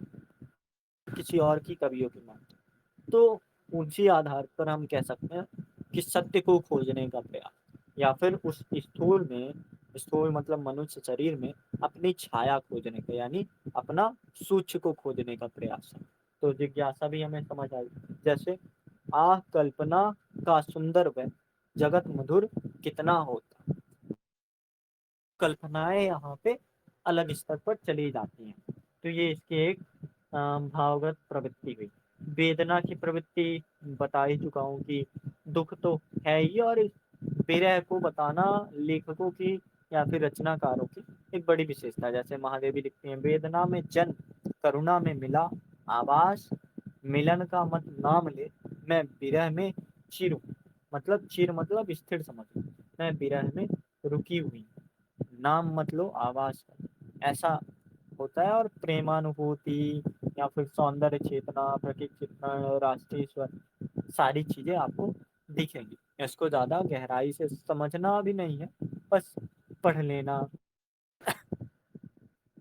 किसी और की कवियों की मानते हो, तो उसी आधार पर हम कह सकते हैं कि सत्य को खोजने का प्रयास, या फिर उस स्थूल में, स्थूल मतलब मनुष्य शरीर में अपनी छाया खोजने का, यानी अपना सूक्ष्म को खोजने का प्रयास है। तो जिज्ञासा भी हमें समझ आई। जैसे आह कल्पना का सुंदर वह जगत मधुर कितना होता, कल्पनाएं यहाँ पे अलग स्तर पर चली जाती हैं। तो ये इसकी एक भावगत प्रवृत्ति हुई। वेदना की प्रवृत्ति बता ही चुका हूँ कि दुख तो है ही, और इस विरह को बताना लेखकों की या फिर रचनाकारों की एक बड़ी विशेषता है। जैसे महादेवी लिखती हैं, वेदना में जन्म करुणा में मिला आवास, मिलन का मत नाम ले, मैं विरह में चिर हूँ। मतलब चिर मतलब स्थिर समझ लो, मैं विरह में रुकी हुई, नाम मत लो आवाज का, ऐसा होता है। और प्रेमानुभूति या फिर सौंदर्य चेतना, प्रकृति चेतना, राष्ट्रीय स्वर, सारी चीजें आपको दिखेंगी। इसको ज्यादा गहराई से समझना भी नहीं है, बस पढ़ लेना।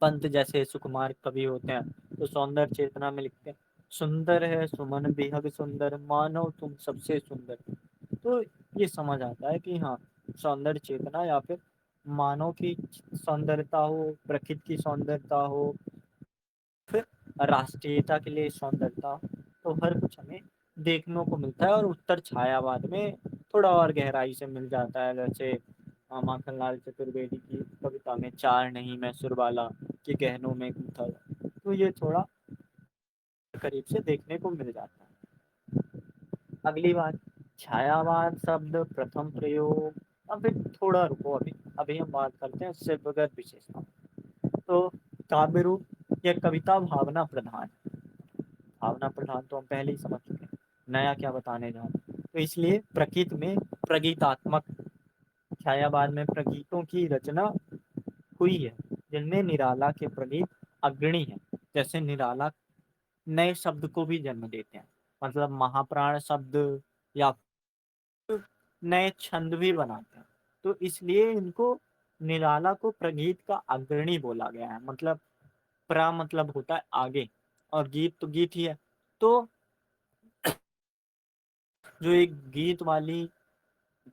पंत जैसे सुकुमार कवि होते हैं, तो सौंदर्य चेतना में लिखते हैं, सुंदर है सुमन बेहद सुंदर, मानो तुम सबसे सुंदर। तो ये समझ आता है कि हाँ, सौंदर्य चेतना या फिर मानव की सौंदर्यता हो, प्रकृति की सौंदर्यता हो, फिर राष्ट्रीयता के लिए सौंदर्यता, तो हर कुछ हमें देखने को मिलता है। और उत्तर छायावाद में थोड़ा और गहराई से मिल जाता है। जैसे माखनलाल चतुर्वेदी की कविता में, चार नहीं मैं सुरबाला के गहनों में गूंथा, तो ये थोड़ा करीब से देखने को मिल जाता है। अगली बात, छायावाद शब्द प्रथम प्रयोग। अब फिर थोड़ा रुको, अभी अभी हम बात करते हैं शिल्पगत विशेषता। तो काव्य रूप या कविता भावना प्रधान, भावना प्रधान तो हम पहले ही समझ चुके हैं, नया क्या बताने जा रहे हैं। तो इसलिए प्रकृति में प्रगीतात्मक, छायावाद में प्रगीतों की रचना हुई है, जिनमें निराला के प्रगीत अग्रणी है। जैसे निराला नए शब्द को भी जन्म देते हैं, मतलब महाप्राण शब्द, या नए छंद भी बनाते हैं। तो इसलिए इनको, निराला को प्रगीत का अग्रणी बोला गया है। मतलब प्रा मतलब होता है आगे, और गीत तो गीत ही है। तो जो एक गीत वाली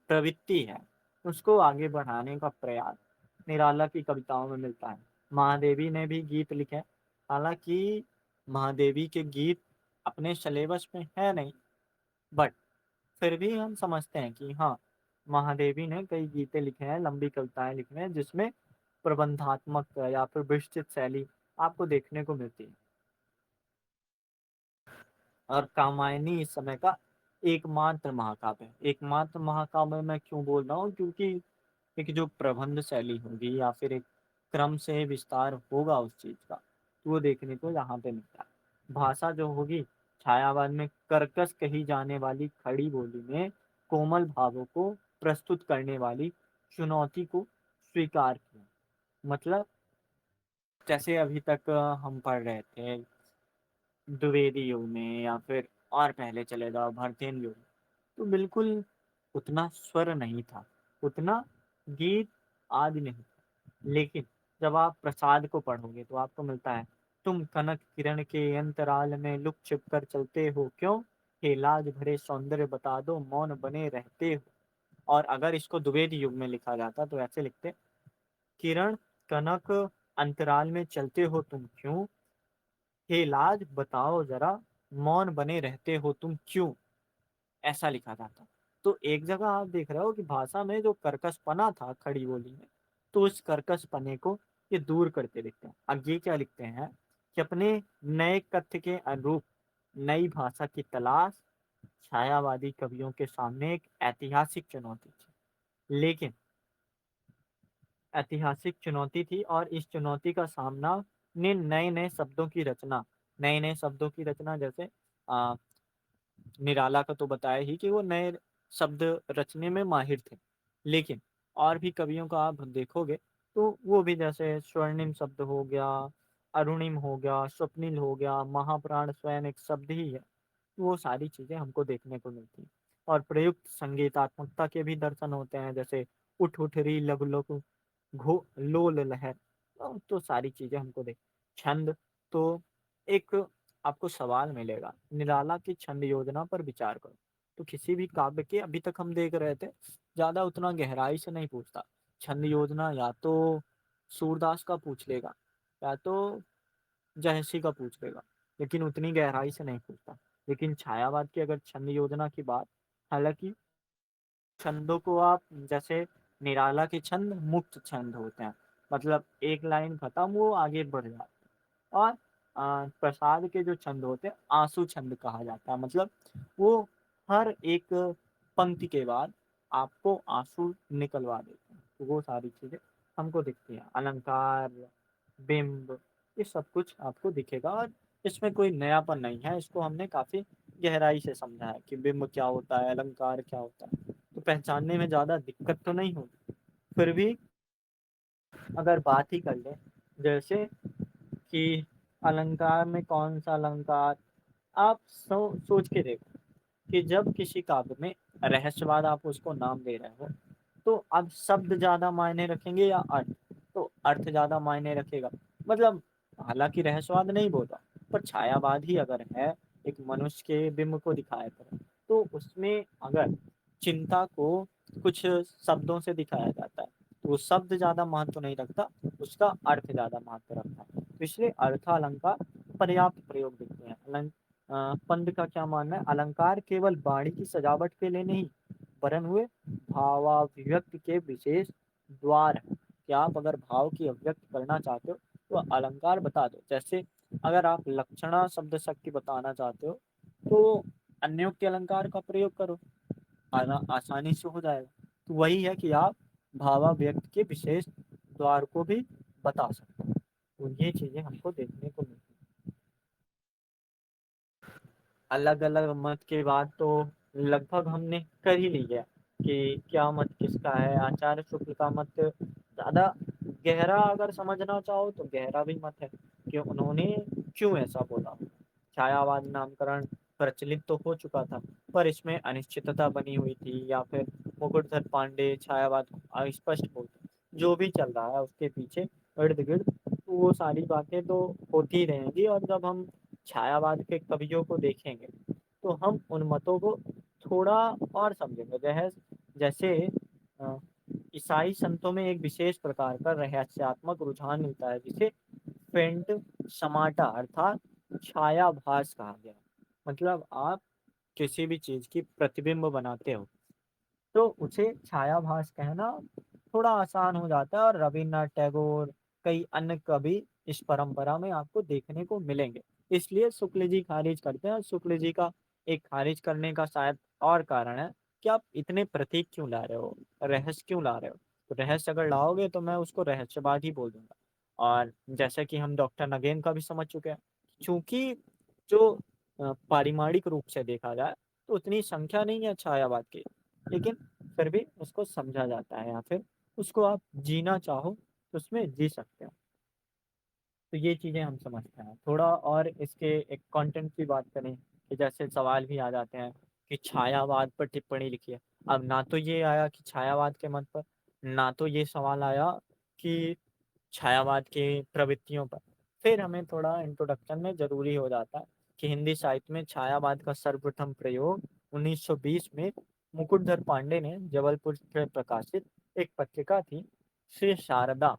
प्रवृत्ति है, उसको आगे बढ़ाने का प्रयास निराला की कविताओं में मिलता है। महादेवी ने भी गीत लिखे, हालांकि महादेवी के गीत अपने सिलेबस में है नहीं, बट फिर भी हम समझते हैं कि हाँ, महादेवी ने कई गीतें लिखे हैं, लंबी कविताएं लिखे हैं, जिसमें प्रबंधात्मक या फिर विस्तृत शैली आपको देखने को मिलती है। और कामायनी इस समय का एकमात्र महाकाव्य है। एकमात्र महाकाव्य मैं क्यों बोल रहा हूँ, क्योंकि एक जो प्रबंध शैली होगी या फिर एक क्रम से विस्तार होगा उस चीज का, तो वो देखने को यहाँ पे मिलता है। भाषा जो होगी छायावाद में, कर्कश कही जाने वाली खड़ी बोली में कोमल भावों को प्रस्तुत करने वाली चुनौती को स्वीकार किया। मतलब जैसे अभी तक हम पढ़ रहे थे द्विवेदी युग में, या फिर और पहले चले जाओ भारतीय युग, तो बिल्कुल उतना स्वर नहीं था, उतना गीत आदि नहीं था। लेकिन जब आप प्रसाद को पढ़ोगे तो आपको मिलता है, तुम कनक किरण के अंतराल में लुक छिप कर चलते हो क्यों, हे लाज भरे सौंदर्य बता दो मौन बने रहते हो। और अगर इसको द्विवेदी युग में लिखा जाता तो ऐसे लिखते, किरण कनक अंतराल में चलते हो तुम क्यों, हे लाज बताओ जरा मौन बने रहते हो तुम क्यों, ऐसा लिखा जाता। तो एक जगह आप देख रहे हो कि भाषा में जो कर्कशपना था खड़ी बोली में, तो उस कर्कशपने को ये दूर करते लिखते हैं। अब ये क्या लिखते हैं कि अपने नए कथ्य के अनुरूप नई भाषा की तलाश छायावादी कवियों के सामने एक ऐतिहासिक चुनौती थी। लेकिन ऐतिहासिक चुनौती थी और इस चुनौती का सामना ने नए-नए शब्दों की रचना जैसे अ, निराला का तो बताया ही कि वो नए शब्द रचने में माहिर थे। लेकिन और भी कवियों का आप देखोगे तो वो भी जैसे स्वर्णिम शब्द हो गया, अरुणिम हो गया, स्वप्निल हो गया, महाप्राण स्वयं एक शब्द ही है। वो सारी चीज़ें हमको देखने को मिलती हैं। और प्रयुक्त संगीतात्मकता के भी दर्शन होते हैं जैसे उठ उठ री लघु लघु घो लोल लहर। तो सारी चीज़ें हमको देख छंद तो एक आपको सवाल मिलेगा, निराला की छंद योजना पर विचार करो। तो किसी भी काव्य के अभी तक हम देख रहे थे, ज़्यादा उतना गहराई से नहीं पूछता। छंद योजना या तो सूरदास का पूछ लेगा, या तो जयसी का पूछ लेगा, लेकिन उतनी गहराई से नहीं पूछता। लेकिन छायावाद की अगर छंद योजना की बात, हालाँकि छंदों को आप जैसे निराला के छंद मुक्त छंद होते हैं, मतलब एक लाइन खत्म वो आगे बढ़ जाता है। और प्रसाद के जो छंद होते हैं आंसू छंद कहा जाता है, मतलब वो हर एक पंक्ति के बाद आपको आंसू निकलवा देते हैं। तो वो सारी चीजें हमको दिखती हैं, अलंकार, बिंब, ये सब कुछ आपको दिखेगा। और इसमें कोई नयापन नहीं है, इसको हमने काफी गहराई से समझा है कि बिंब क्या होता है, अलंकार क्या होता है। तो पहचानने में ज्यादा दिक्कत तो नहीं होगी। फिर भी अगर बात ही कर ले जैसे कि अलंकार में कौन सा अलंकार, आप सोच के देखो कि जब किसी काव्य में रहस्यवाद आप उसको नाम दे रहे हो, तो अब शब्द ज्यादा मायने रखेंगे या अर्थ? तो अर्थ ज्यादा मायने रखेगा। मतलब हालांकि रहस्यवाद नहीं बोलता, पर छायावाद ही अगर है, एक मनुष्य के बिंब को दिखाया करें, तो उसमें अगर चिंता को कुछ शब्दों से दिखाया जाता है, तो वो शब्द ज्यादा महत्व नहीं रखता, उसका अर्थ ज्यादा महत्व रखता है। तो इसलिए अर्थ अलंकार पर्याप्त प्रयोग दिखते हैं। पंत का क्या मानना है, अलंकार केवल वाणी की सजावट के लिए नहीं, वरन हुए भावाभिव्यक्ति के विशेष द्वार है। कि आप अगर भाव की अभिव्यक्त करना चाहते हो तो अलंकार बता दो। जैसे अगर आप लक्षणा शब्द शक्ति बताना चाहते हो तो अन्योक्ति अलंकार का प्रयोग करो, आसानी से हो जाएगा। तो वही है कि आप भावाव्यक्त के विशेष द्वार को भी बता सकते हो। तो ये चीजें हमको देखने को मिलती हैं। अलग अलग मत के बाद तो लगभग हमने कर ही ली है कि क्या मत किसका है। आचार्य शुक्ल का मत ज्यादा गहरा अगर समझना चाहो तो गहरा भी मत है कि उन्होंने क्यों ऐसा बोला। छायावाद नामकरण प्रचलित तो हो चुका था, पर इसमें अनिश्चितता बनी हुई थी, या फिर मुकुटधर पांडे छायावाद को अस्पष्ट बोलते, जो भी चल रहा है उसके पीछे इर्द गिर्द, तो वो सारी बातें तो होती ही रहेंगी। और जब हम छायावाद के कवियों को देखेंगे तो हम उन मतों को थोड़ा और समझेंगे। जैसे अ, ईसाई संतों में एक विशेष प्रकार का रहस्यात्मक रुझान मिलता है जिसे फेंट समाटा अर्थात छायाभास कहा गया। मतलब आप किसी भी चीज की प्रतिबिंब बनाते हो तो उसे छायाभास कहना थोड़ा आसान हो जाता है। और रविन्द्रनाथ टैगोर, कई अन्य कवि इस परंपरा में आपको देखने को मिलेंगे। इसलिए शुक्ल जी खारिज करते हैं। और शुक्ल जी का एक खारिज करने का शायद और कारण है कि आप इतने प्रतीक क्यों ला रहे हो, रहस्य क्यों ला रहे हो। तो रहस्य अगर लाओगे तो मैं उसको रहस्यवाद ही बोल दूंगा। और जैसे कि हम डॉक्टर नगेन का भी समझ चुके हैं, क्योंकि जो पारिमाणिक रूप से देखा जाए तो उतनी संख्या नहीं है छायावाद की, लेकिन फिर भी उसको समझा जाता है, या फिर उसको आप जीना चाहो तो उसमें जी सकते हो। तो ये चीजें हम समझते हैं। थोड़ा और इसके एक कंटेंट की बात करें कि जैसे सवाल भी आ जाते हैं कि छायावाद पर टिप्पणी लिखिए। अब ना तो ये आया कि छायावाद के मत पर, ना तो ये सवाल आया कि छायावाद की प्रवृत्तियों पर। फिर हमें थोड़ा इंट्रोडक्शन में जरूरी हो जाता है कि हिंदी साहित्य में छायावाद का सर्वप्रथम प्रयोग 1920 में मुकुटधर पांडे ने जबलपुर से प्रकाशित एक पत्रिका थी, श्री शारदा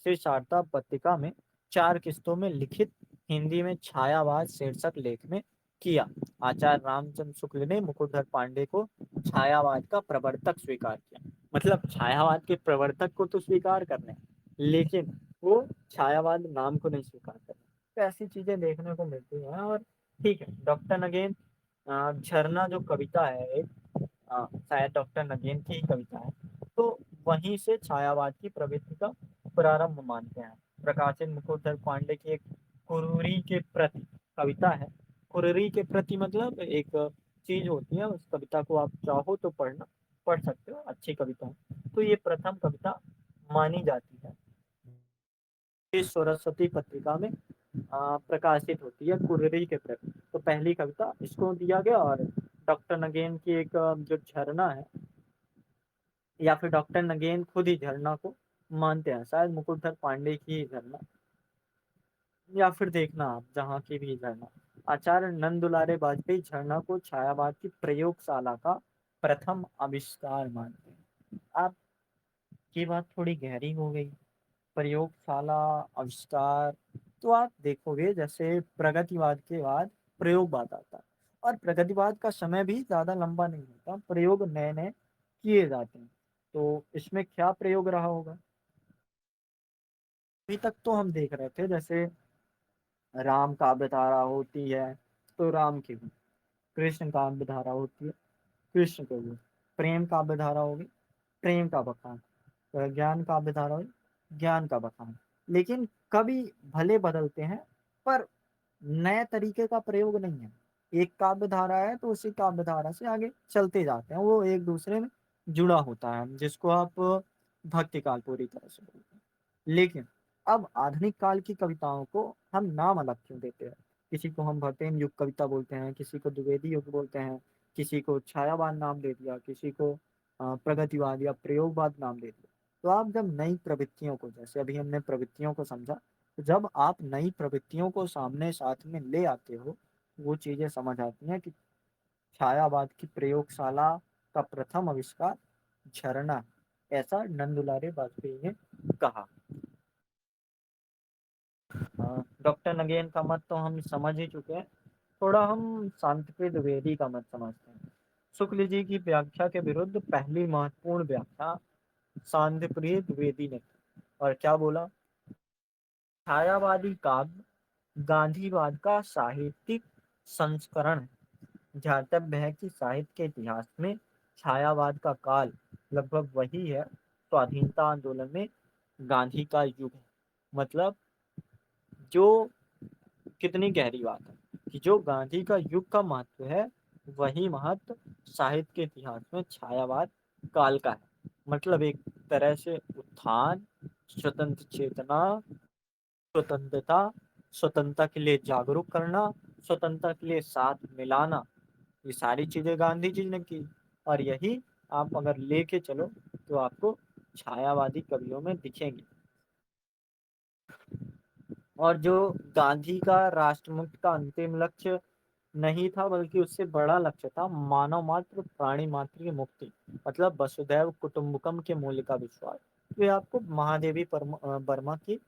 श्री शारदा पत्रिका में 4 किस्तों में लिखित हिंदी में छायावाद शीर्षक लेख में किया। आचार्य रामचंद्र शुक्ल ने मुकुटधर पांडे को छायावाद का प्रवर्तक स्वीकार किया। मतलब छायावाद के प्रवर्तक को तो स्वीकार करने, लेकिन वो छायावाद नाम को नहीं स्वीकार कर। तो ऐसी चीजें देखने को मिलती हैं। और ठीक है, डॉक्टर नगेन झरना जो कविता है एक, शायद डॉक्टर नगेन की ही कविता है। तो वहीं से छायावाद की प्रवृत्ति का प्रारंभ मानते हैं। प्रकाशित मुखोदर पांडे की एक कुरूरी के प्रति कविता है। कुरूरी के प्रति मतलब एक चीज होती है, उस कविता को आप चाहो तो पढ़ सकते हो, अच्छी कविता है। तो ये प्रथम कविता मानी जाती है। ये सरस्वती पत्रिका में प्रकाशित होती है कुररी के प्रति। तो पहली कविता इसको दिया गया। और डॉक्टर नगेन की एक जो झरना है, या फिर डॉक्टर नगेन खुद ही झरना को मानते हैं, शायद मुकुटधर पांडे की ही झरना, या फिर देखना आप जहाँ की भी झरना। आचार्य नंद दुलारे वाजपेयी झरना को छायावाद की प्रयोगशाला का प्रथम आविष्कार मानते हैं। आपकी बात थोड़ी गहरी हो गई। प्रयोगशाला आविष्कार, तो आप देखोगे जैसे प्रगतिवाद के बाद प्रयोगवाद आता है। और प्रगतिवाद का समय भी ज्यादा लंबा नहीं होता, प्रयोग नए नए किए जाते हैं। तो इसमें क्या प्रयोग रहा होगा? अभी तक तो हम देख रहे थे जैसे राम काव्य धारा होती है तो राम की भी, कृष्ण काव्य धारा होती है कृष्ण को भी, प्रेम काव्य धारा होगी प्रेम का बखान, ज्ञान काव्य धारा होगी ज्ञान का बखान। लेकिन कभी भले बदलते हैं, पर नए तरीके का प्रयोग नहीं है। एक काव्य धारा है तो उसी काव्य धारा से आगे चलते जाते हैं, वो एक दूसरे में जुड़ा होता है, जिसको आप भक्ति काल पूरी तरह से बोलते हैं। लेकिन अब आधुनिक काल की कविताओं को हम नाम अलग क्यों देते हैं? किसी को हम भटेन युग कविता बोलते हैं, किसी को द्विवेदी युग बोलते हैं, किसी को छायावाद नाम दे दिया, किसी को प्रगतिवाद या प्रयोगवाद नाम दे दिया। तो आप जब नई प्रवृत्तियों को, जैसे अभी हमने प्रवृत्तियों को समझा, तो जब आप नई प्रवृत्तियों को सामने साथ में ले आते हो, वो चीजें समझ आती हैं कि छायावाद की प्रयोगशाला का प्रथम आविष्कार झरना है। ऐसा नंदुलारे वाजपेयी ने कहा। डॉक्टर नगेन का मत तो हम समझ ही चुके हैं। थोड़ा हम शांतिप्रिय द्विवेदी का मत समझते हैं। शुक्ल जी की व्याख्या के विरुद्ध पहली महत्वपूर्ण व्याख्या शांतिप्रिय द्विवेदी ने की। और क्या बोला? छायावादी काव्य गांधीवाद का साहित्यिक संस्करण है। ध्यातव्य है कि साहित्य के इतिहास में छायावाद का काल लगभग वही है स्वाधीनता आंदोलन में गांधी का युग है। मतलब जो, कितनी गहरी बात है कि जो गांधी का युग का महत्व है, वही महत्व साहित्य के इतिहास में छायावाद काल का है। मतलब एक तरह से उत्थान, स्वतंत्र चेतना, स्वतंत्रता, स्वतंत्रता के लिए जागरूक करना, स्वतंत्रता के लिए साथ मिलाना, ये सारी चीजें गांधी जी ने की। और यही आप अगर लेके चलो तो आपको छायावादी कवियों में दिखेंगे। और जो गांधी का राष्ट्र मुक्त का अंतिम लक्ष्य नहीं था, बल्कि उससे बड़ा लक्ष्य था मानव मात्र प्राणी मात्र की मुक्ति, मतलब वसुधैव कुटुंबकम के मूल्य का विश्वास। तो ये आपको महादेवी वर्मा की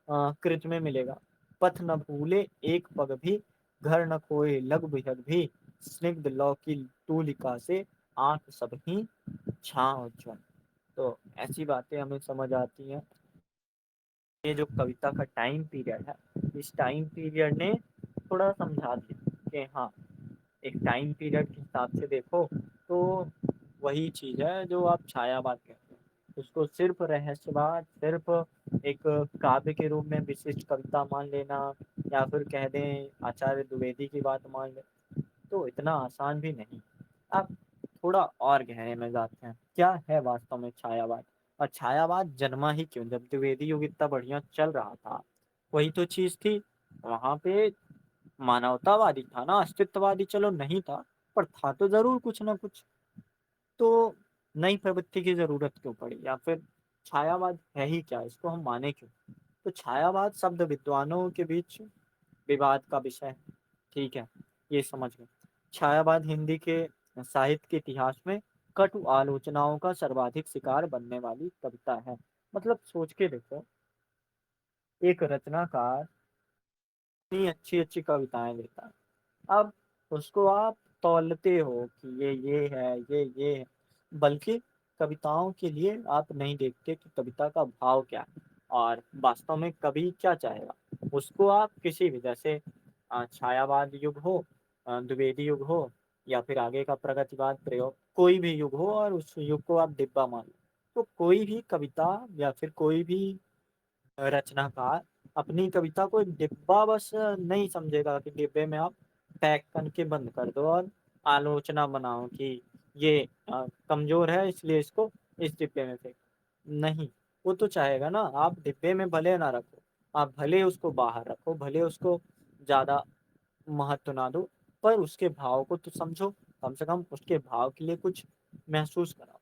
कृत में मिलेगा। पथ न भूले एक पग भी, घर न खोए लग भिग भी, स्निग्ध लौ की तूलिका से आंख सब ही छाँव ज्वल। तो ऐसी बातें हमें समझ आती हैं। ये जो कविता का टाइम पीरियड है, इस टाइम पीरियड ने थोड़ा समझा दिया कि हाँ, एक टाइम पीरियड के हिसाब से देखो तो वही चीज है जो आप छायावाद कहते हैं। उसको सिर्फ रहस्यवाद, सिर्फ एक काव्य के रूप में विशिष्ट कविता मान लेना, या फिर कह दें आचार्य द्विवेदी की बात मान ले, तो इतना आसान भी नहीं। अब थोड़ा और गहरे में जाते हैं, क्या है वास्तव में छायावाद? और छायावाद जन्मा ही क्यों? जब द्विवेदी युग इतना बढ़िया चल रहा था, वही तो चीज थी। वहां पे मानवतावादी था ना, अस्तित्ववादी चलो नहीं था, पर था तो जरूर कुछ ना कुछ। तो नई प्रवृत्ति की जरूरत क्यों पड़ी? या फिर छायावाद है ही क्या, इसको हम माने क्यों? तो छायावाद शब्द विद्वानों के बीच विवाद का विषय है। ठीक है, ये समझ गए। छायावाद हिंदी के साहित्य के इतिहास में कटु आलोचनाओं का सर्वाधिक शिकार बनने वाली कविता है। मतलब सोच के देखो, एक रचनाकार इतनी अच्छी अच्छी कविताएं लिखता है, अब उसको आप तौलते हो कि ये है, ये है। बल्कि कविताओं के लिए आप नहीं देखते कि कविता का भाव क्या है, और वास्तव में कवि क्या चाहेगा। उसको आप किसी भी, जैसे छायावाद युग हो, द्विवेदी युग हो, या फिर आगे का प्रगतिवाद प्रयोग, कोई भी युग हो, और उस युग को आप डिब्बा मान लो, तो कोई भी कविता या फिर कोई भी रचनाकार अपनी कविता को एक डिब्बा बस नहीं समझेगा कि डिब्बे में आप पैक करके बंद कर दो और आलोचना बनाओ कि ये कमजोर है इसलिए इसको इस डिब्बे में फेंक। नहीं, वो तो चाहेगा ना आप डिब्बे में भले ना रखो, आप भले उसको बाहर रखो, भले उसको ज्यादा महत्व ना दो, पर उसके भाव को तो समझो, कम से कम उसके भाव के लिए कुछ महसूस कराओ।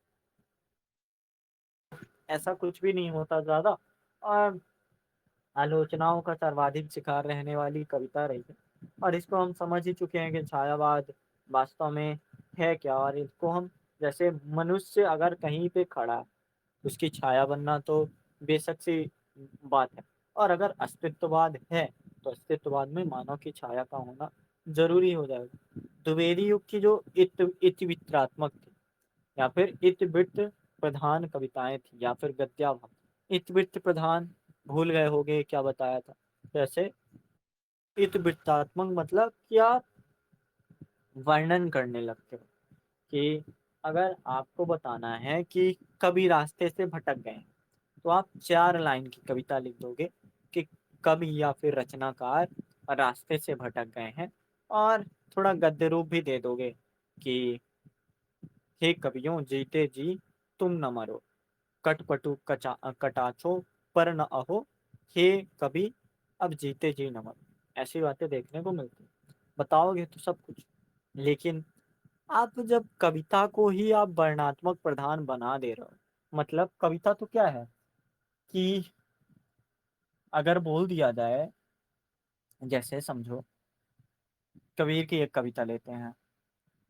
ऐसा कुछ भी नहीं होता ज्यादा। और आलोचनाओं का सर्वाधिक शिकार रहने वाली कविता रही है। और इसको हम समझ ही चुके हैं कि छायावाद वास्तव में है क्या। और इसको हम, जैसे मनुष्य अगर कहीं पे खड़ा है उसकी छाया बनना तो बेशक सी बात है। और अगर अस्तित्ववाद है तो अस्तित्ववाद में मानव की छाया का होना जरूरी हो जाएगा। द्विवेदी युग की जो इतिवित्रात्मक थी या फिर इतिवृत्त प्रधान कविताएं थी या फिर गद्याभाग। इतिवृत्त प्रधान भूल गए होगे क्या बताया था। जैसे इतिवृत्तात्मक मतलब कि आप वर्णन करने लगते हो कि अगर आपको बताना है कि कभी रास्ते से भटक गए हैं, तो आप 4 लाइन की कविता लिख दोगे कि कवि या फिर रचनाकार रास्ते से भटक गए हैं। और थोड़ा गद्य रूप भी दे दोगे कि हे कवियों जीते जी तुम न मरो, कटपटु कटाचो पर न अहो, हे कभी अब जीते जी न मरो। ऐसी बातें देखने को मिलती हैं। बताओगे तो सब कुछ, लेकिन आप जब कविता को ही आप वर्णात्मक प्रधान बना दे रहे हो, मतलब कविता तो क्या है कि अगर बोल दिया जाए, जैसे समझो कबीर की एक कविता लेते हैं,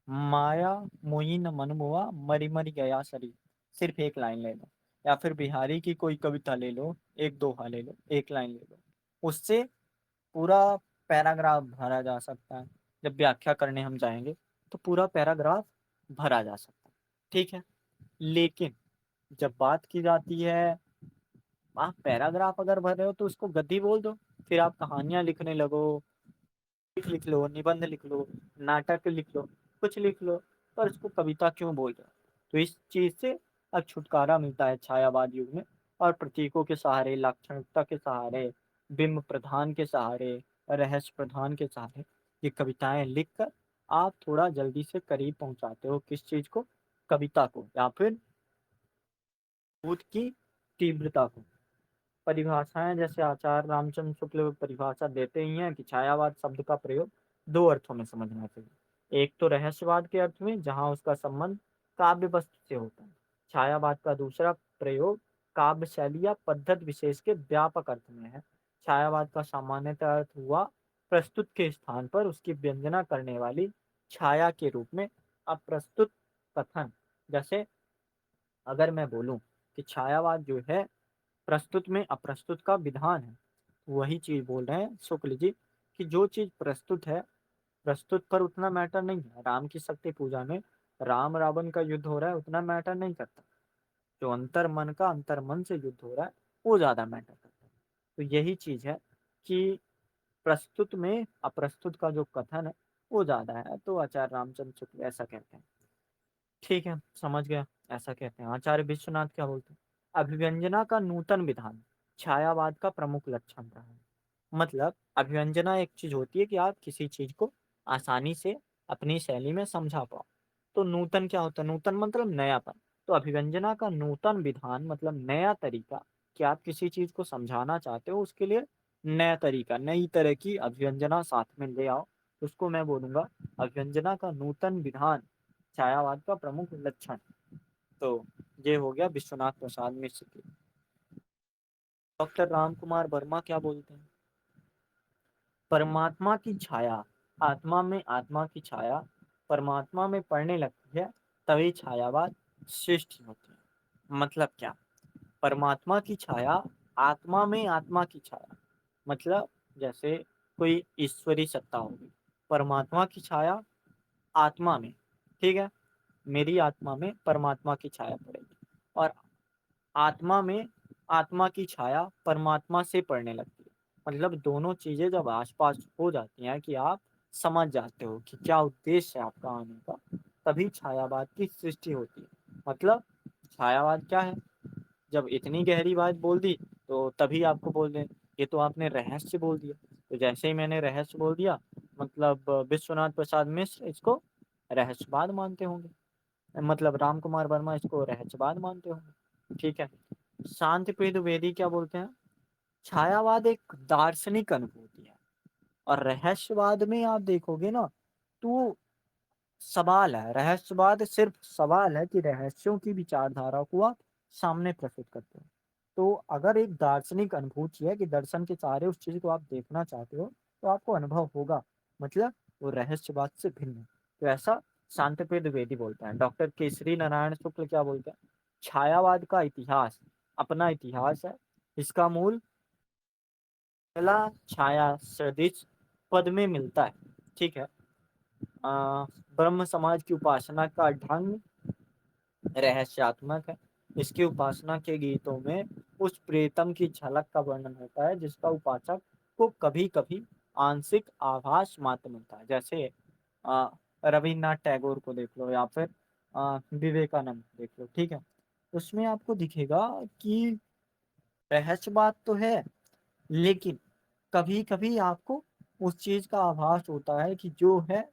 माया मोही न मन मुआ मरी मरी गया शरीर, सिर्फ एक लाइन ले लो। या फिर बिहारी की कोई कविता ले लो, एक दोहा ले लो, एक लाइन ले लो, उससे पूरा पैराग्राफ भरा जा सकता है। जब व्याख्या करने हम जाएंगे तो पूरा पैराग्राफ भरा जा सकता है। ठीक है, लेकिन जब बात की जाती है, आप पैराग्राफ अगर भर रहे हो तो उसको गद्दी बोल दो। फिर आप कहानियां लिखने लगो, लिख लो, निबंध लिख लो, नाटक लिख लो, कुछ लिख लो, पर उसको कविता क्यों बोल रहे हो। तो इस चीज से अब छुटकारा मिलता है छायावाद युग में। और प्रतीकों के सहारे, लाक्षणिकता के सहारे, बिंब प्रधान के सहारे, रहस्य प्रधान के सहारे ये कविताएं लिखकर आप थोड़ा जल्दी से करीब पहुंचाते हो किस चीज को, कविता को या फिर भूत की तीव्रता को। परिभाषाएं जैसे आचार्य रामचंद्र शुक्ल परिभाषा देते ही हैं कि छायावाद शब्द का प्रयोग 2 अर्थों में समझना चाहिए। एक तो रहस्यवाद के अर्थ में जहां उसका संबंध काव्य वस्तु से होता है। छायावाद का दूसरा प्रयोग काव्य शैली या पद्धत विशेष के व्यापक अर्थ में है। छायावाद का सामान्यतः अर्थ हुआ प्रस्तुत के स्थान पर उसकी व्यंजना करने वाली छाया के रूप में अप्रस्तुत कथन। जैसे अगर मैं बोलूं कि छायावाद जो है प्रस्तुत में अप्रस्तुत का विधान है, वही चीज बोल रहे हैं शुक्ल जी कि जो चीज प्रस्तुत है, प्रस्तुत पर उतना मैटर नहीं है। राम की शक्ति पूजा में राम रावण का युद्ध हो रहा है उतना मैटर नहीं करता, जो अंतर मन का अंतर मन से युद्ध हो रहा है वो ज्यादा मैटर करता है। तो यही चीज है कि प्रस्तुत में अप्रस्तुत का जो कथन है वो ज्यादा है। तो आचार्य रामचंद्र शुक्ल ऐसा कहते हैं। ठीक है, समझ गया, ऐसा कहते हैं। आचार्य विश्वनाथ क्या बोलते हैं, अभिव्यंजना का नूतन विधान छायावाद का प्रमुख लक्षण रहा है। मतलब अभिव्यंजना एक चीज होती है कि आप किसी चीज को आसानी से अपनी शैली में समझा पाओ। तो नूतन क्या होता है, नूतन मतलब नयापन। तो अभिव्यंजना का नूतन विधान मतलब नया तरीका, कि आप किसी चीज को समझाना चाहते हो उसके लिए नया तरीका, नई तरह की अभिव्यंजना साथ में ले आओ, उसको मैं बोलूंगा अभिव्यंजना का नूतन विधान छायावाद का प्रमुख लक्षण। तो ये हो गया विश्वनाथ प्रसाद मिश्र की। डॉक्टर राम कुमार वर्मा क्या बोलते हैं, परमात्मा की छाया आत्मा में, आत्मा की छाया परमात्मा में पड़ने लगती है, तभी छायावाद सृष्टि होती है। मतलब क्या, परमात्मा की छाया आत्मा में, आत्मा की छाया मतलब जैसे कोई ईश्वरी सत्ता होगी, परमात्मा की छाया आत्मा में, ठीक है, मेरी आत्मा में परमात्मा की छाया पड़ेगी। और आत्मा में आत्मा की छाया परमात्मा से पड़ने लगती है। मतलब दोनों चीजें जब आसपास हो जाती हैं कि आप समझ जाते हो कि क्या उद्देश्य है आपका आने का, तभी छायावाद की सृष्टि होती है। मतलब छायावाद क्या है, जब इतनी गहरी बात बोल दी तो तभी आपको बोल दें ये तो आपने रहस्य बोल दिया। तो जैसे ही मैंने रहस्य बोल दिया मतलब विश्वनाथ प्रसाद मिश्र इसको रहस्यवाद मानते होंगे, मतलब राम कुमार वर्मा इसको रहस्यवाद मानते होंगे। ठीक है। शांतिप्रिय द्विवेदी क्या बोलते हैं, छायावाद एक दार्शनिक अनुभूति है और रहस्यवाद में आप देखोगे ना तो सवाल है, रहस्यवाद सिर्फ सवाल है कि रहस्यों की विचारधारा को आप सामने प्रस्तुत करते हो। तो अगर एक दार्शनिक अनुभूति है कि दर्शन के सहारे उस चीज को आप देखना चाहते हो तो आपको अनुभव होगा, मतलब वो रहस्यवाद से भिन्न है। तो ऐसा शांतिप्रिय द्विवेदी बोलता है। डॉक्टर केसरी नारायण शुक्ल क्या बोलते हैं, छायावाद का इतिहास अपना इतिहास है, इसका मूल पहला छाया सदिश पद में मिलता है। ठीक है। ब्रह्म समाज की उपासना का ढंग रहस्यात्मक है। इसकी उपासना के गीतों में उस प्रेतम की झलक का वर्णन होता है जिसका उपासक को कभी कभी आंशिक आभास मात्र मिलता है। जैसे अ, रविन्द्रनाथ टैगोर को देख लो या फिर विवेकानंद देख लो। ठीक है। उसमें आपको दिखेगा कि रहस्यवाद तो है लेकिन कभी कभी आपको उस चीज का आभास होता है कि जो है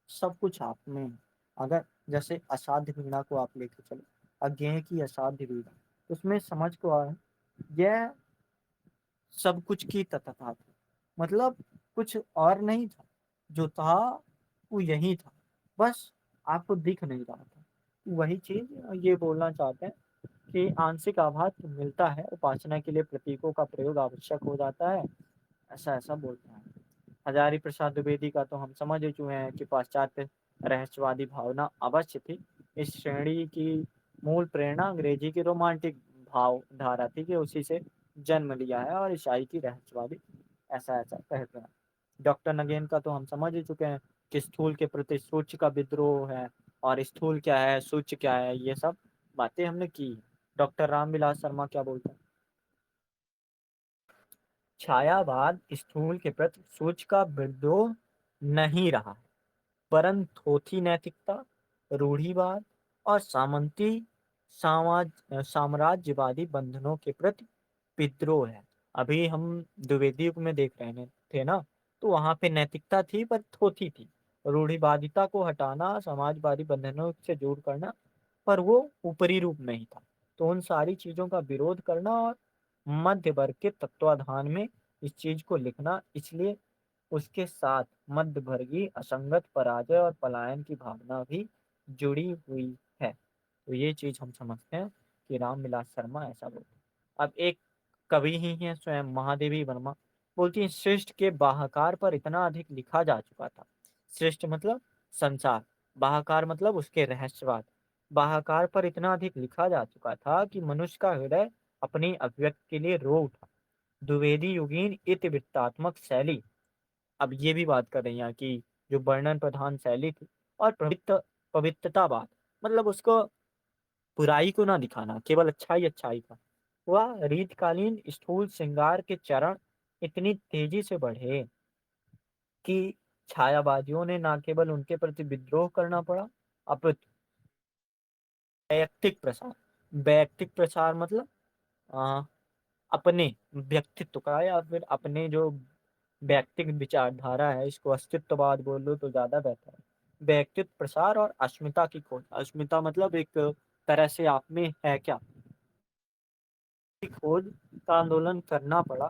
सब कुछ आप में है। अगर जैसे असाध्य पीड़ा को आप लेके चलो, अज्ञेय की असाध्य पीड़ा, उसमें समझ को आया यह सब कुछ की तथाता था, मतलब कुछ और नहीं था, जो था वो यही था, बस आपको दिख नहीं रहा था। वही चीज ये बोलना चाहते हैं कि आंशिक आभास मिलता है, उपासना के लिए प्रतीकों का प्रयोग आवश्यक हो जाता है, ऐसा ऐसा बोलते हैं। हजारी प्रसाद द्विवेदी का तो हम समझ ही चुके हैं कि पाश्चात्य रहस्यवादी भावना अवश्य थी। इस श्रेणी की मूल प्रेरणा अंग्रेजी की रोमांटिक भाव धारा थी कि उसी से जन्म लिया है और ईसाई की रहस्यवादी ऐसा ऐसा कहते हैं। डॉक्टर नगेन का तो हम समझ ही चुके हैं कि स्थूल के प्रति सूक्ष्म का विद्रोह है, और स्थूल क्या है सूक्ष्म क्या है ये सब बातें हमने की। डॉक्टर रामविलास शर्मा क्या बोलते हैं, छायावाद स्थूल के प्रति सूक्ष्म का विद्रोह नहीं रहा, परंतु थोथी नैतिकता, रूढ़िवाद और सामंती साम्राज्यवादी बंधनों के प्रति विद्रोह है। अभी हम द्विवेदी युग में देख रहे थे ना, तो वहां पे नैतिकता थी पर थोथी थी, रूढ़िवादिता को हटाना, समाजवादी बंधनों से दूर करना, पर वो ऊपरी रूप में ही था। तो उन सारी चीजों का विरोध करना और मध्य वर्ग के तत्वाधान में इस चीज को लिखना, इसलिए उसके साथ मध्यवर्गीय असंगत पराजय और पलायन की भावना भी जुड़ी हुई है। तो ये चीज हम समझते हैं कि रामविलास शर्मा ऐसा बोलते हैं। अब एक कवि ही हैं स्वयं महादेवी वर्मा, बोलती हैं सृष्टि के बाहकार पर इतना अधिक लिखा जा चुका था। सृष्टि मतलब संसार, बाहकार मतलब उसके रहस्यवाद, बाहकार पर इतना अधिक लिखा जा चुका था कि मनुष्य का हृदय अपनी अभिव्यक्ति के लिए रो उठा। द्विवेदी युगीन इतिवृत्तात्मक शैली, अब ये भी बात कर रही हैं कि जो वर्णन प्रधान शैली थी और पवित्रतावाद, मतलब उसको बुराई को ना दिखाना, केवल अच्छाई अच्छाई का, वह रीतकालीन स्थूल श्रृंगार के चरण इतनी तेजी से बढ़े कि छायावादियों ने न केवल उनके प्रति विद्रोह करना पड़ा, अपितु वैयक्तिक प्रसार, वैयक्तिक प्रसार मतलब आ, अपने व्यक्तित्व का या फिर अपने जो व्यक्तिगत विचारधारा है, इसको अस्तित्ववाद बोल लो तो ज्यादा बेहतर है, व्यक्तित्व प्रसार और अस्मिता की खोज। अस्मिता मतलब एक तरह से आप में है क्या, की खोज का आंदोलन करना पड़ा।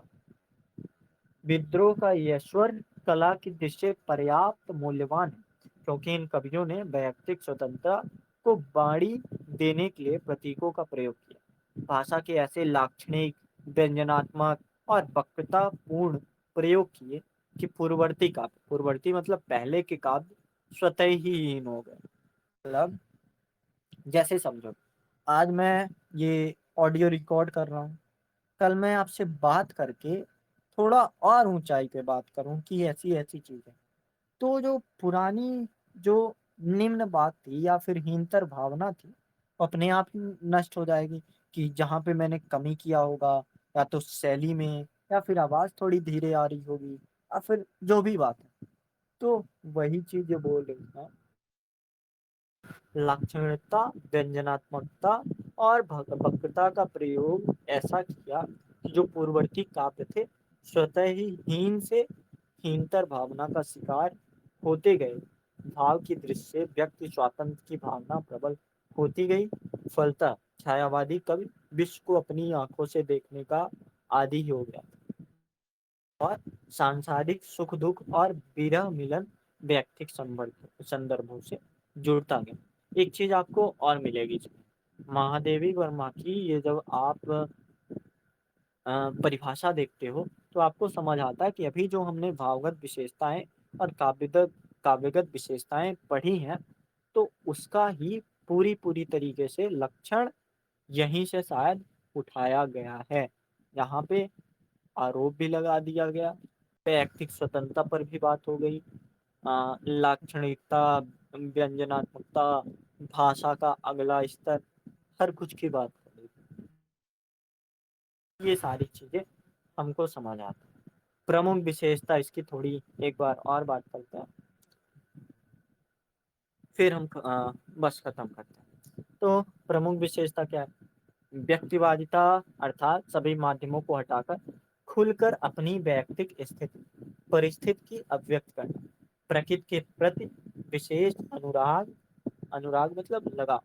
विद्रोह का ये स्वर कला की दृष्टि से पर्याप्त मूल्यवान है क्योंकि इन कवियों ने वैयक्तिक स्वतंत्रता को बाड़ी देने के लिए प्रतीकों का प्रयोग किया। भाषा के ऐसे लाक्षणिक, व्यंजनात्मक और वक्रता पूर्ण प्रयोग किए कि पूर्ववर्ती काव्य, पूर्ववर्ती मतलब पहले के काव्य स्वतः ही हीन हो गए। मतलब जैसे समझो आज मैं ये ऑडियो रिकॉर्ड कर रहा हूँ, कल मैं आपसे बात करके थोड़ा और ऊंचाई पे बात करूं कि ऐसी ऐसी चीज है, तो जो पुरानी जो निम्न बात थी या फिर हीनतर भावना थी वो अपने आप ही नष्ट हो जाएगी कि जहाँ पे मैंने कमी किया होगा, या तो शैली में, या फिर आवाज थोड़ी धीरे आ रही होगी, या फिर जो भी बात है। तो वही चीज जो बोल रही है लाक्षणिकता, व्यंजनात्मकता और वक्तृता का प्रयोग ऐसा किया कि जो पूर्ववर्ती काव्य थे स्वतः ही हीन से हीनतर भावना का शिकार होते गए। भाव की दृष्टि से व्यक्ति स्वातंत्र की भावना प्रबल होती गई। फलतः छायावादी कवि विश्व को अपनी आंखों से देखने का आदी हो गया और सांसारिक सुख दुख और विरह मिलन व्यक्तिक संदर्भों से जुड़ता गया। एक चीज आपको और मिलेगी इसमें, महादेवी वर्मा की ये जब आप परिभाषा देखते हो तो आपको समझ आता है कि अभी जो हमने भावगत विशेषताएं और काव्यगत विशेषताएं पढ़ी हैं तो उसका ही पूरी पूरी तरीके से लक्षण यहीं से शायद उठाया गया है। यहाँ पे आरोप भी लगा दिया गया, व्यक्तिक स्वतंत्रता पर भी बात हो गई, लाक्षणिकता, व्यंजनात्मकता, भाषा का अगला स्तर, हर कुछ की बात हो गई। ये सारी चीजें हमको समझ आती है। प्रमुख विशेषता इसकी थोड़ी एक बार और बात करते हैं, फिर हम बस खत्म करते हैं। तो प्रमुख विशेषता क्या है? व्यक्तिवादिता, अर्थात सभी माध्यमों को हटाकर खुलकर अपनी वैयक्तिक स्थिति परिस्थिति की अभिव्यक्त करना, प्रकृति के प्रति विशेष अनुराग, अनुराग मतलब लगाव,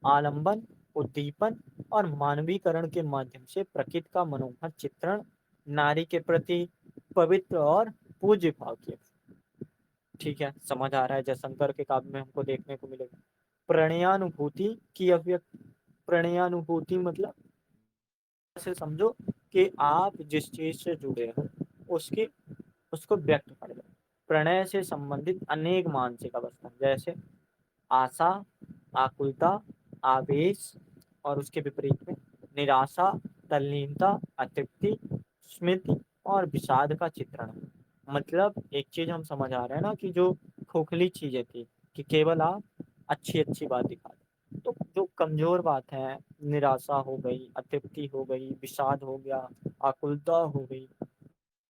आलंबन, उद्दीपन और मानवीकरण के माध्यम से प्रकृति का मनोहर चित्रण, नारी के प्रति पवित्र और पूज्य भाव की, ठीक है समझ आ रहा है, जयशंकर के काव्य में हमको देखने को मिलेगा। प्रणयानुभूति की अभिव्यक्ति, प्रणयानुभूति मतलब ऐसे समझो कि आप जिस चीज से जुड़े हो उसकी उसको व्यक्त कर दो। प्रणय से संबंधित अनेक मानसिक अवस्था जैसे आशा, आकुलता, आवेश और उसके विपरीत में निराशा, तल्लीनता, अतृप्ति, स्मृति और विषाद का चित्रण है। मतलब एक चीज हम समझ आ रहे हैं ना कि जो खोखली चीजें थी कि केवल आप अच्छी अच्छी बात दिखा दो, तो जो कमजोर बात है, निराशा हो गई, अतृप्ति हो गई, विषाद हो गया, आकुलता हो गई,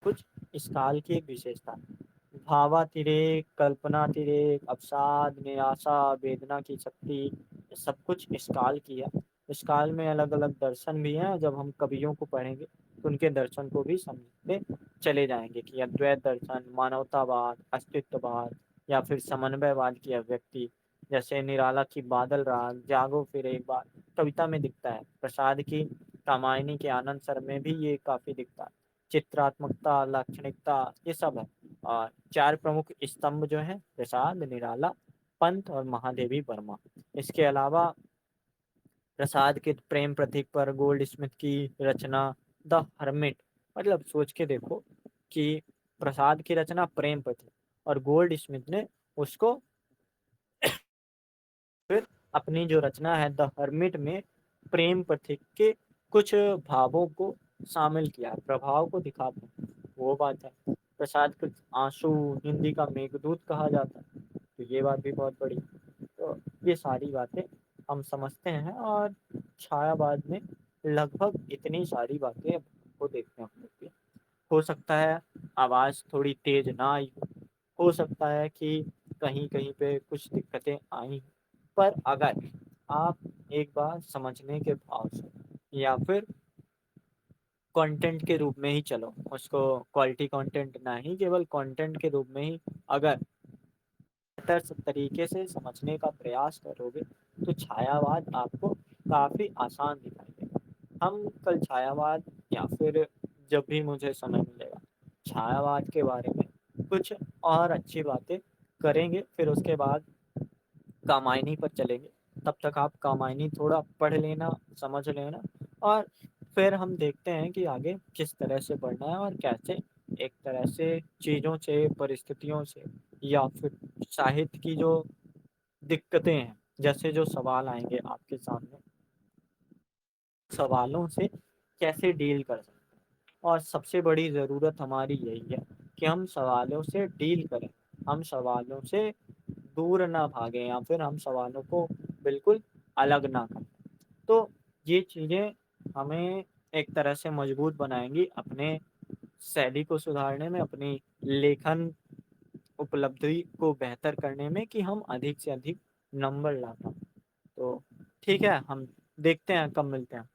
कुछ इस काल की एक विशेषता है। भावातिरेक, कल्पनातिरेक, अवसाद, निराशा, वेदना की शक्ति, ये सब कुछ इस काल की है। इस काल में अलग अलग दर्शन भी हैं, जब हम कवियों को पढ़ेंगे तो उनके दर्शन को भी समझते चले जाएंगे कि अद्वैत दर्शन, मानवतावाद, अस्तित्ववाद या फिर समन्वयवाद की अभिव्यक्ति, जैसे निराला की बादल राग, जागो फिर एक बार कविता में दिखता है। प्रसाद की कामायनी के आनंद सर में भी ये काफी दिखता है। चित्रात्मकता, लाक्षणिकता, ये सब है। और चार प्रमुख स्तंभ जो है प्रसाद, निराला, पंत और महादेवी वर्मा। इसके अलावा प्रसाद के प्रेम प्रतीक पर गोल्ड स्मिथ की रचना द हर्मिट, मतलब सोच के देखो कि प्रसाद की रचना प्रेम प्रतीक और गोल्ड स्मिथ ने उसको फिर अपनी जो रचना है द हर्मिट में प्रेम प्रतीक के कुछ भावों को शामिल किया, प्रभाव को दिखाते हैं, वो बात है। प्रसाद के आंसू हिंदी का मेघदूत कहा जाता है, तो ये बात भी बहुत बड़ी है। तो ये सारी बातें हम समझते हैं और छायावाद में लगभग इतनी सारी बातें को देखने को मिलती है। हो सकता है आवाज़ थोड़ी तेज ना आई हो सकता है कि कहीं कहीं पे कुछ दिक्कतें आई, पर अगर आप एक बार समझने के भाव से या फिर कंटेंट के रूप में ही चलो, उसको क्वालिटी कंटेंट ना ही केवल कंटेंट के रूप में ही अगर बेहतर तरीके से समझने का प्रयास करोगे तो छायावाद आपको काफी आसान दिखाई देगा। हम कल छायावाद या फिर जब भी मुझे समय मिलेगा छायावाद के बारे में कुछ और अच्छी बातें करेंगे, फिर उसके बाद कामायनी पर चलेंगे। तब तक आप कामायनी थोड़ा पढ़ लेना, समझ लेना और फिर हम देखते हैं कि आगे किस तरह से बढ़ना है और कैसे एक तरह से चीज़ों से, परिस्थितियों से या फिर साहित्य की जो दिक्कतें हैं, जैसे जो सवाल आएंगे आपके सामने, सवालों से कैसे डील कर सकते हैं। और सबसे बड़ी ज़रूरत हमारी यही है कि हम सवालों से डील करें, हम सवालों से दूर ना भागें या फिर हम सवालों को बिल्कुल अलग ना करें। तो ये चीज़ें हमें एक तरह से मजबूत बनाएंगी अपने शैली को सुधारने में, अपनी लेखन उपलब्धि को बेहतर करने में, कि हम अधिक से अधिक नंबर लाता हूँ। तो ठीक है, हम देखते हैं कब मिलते हैं।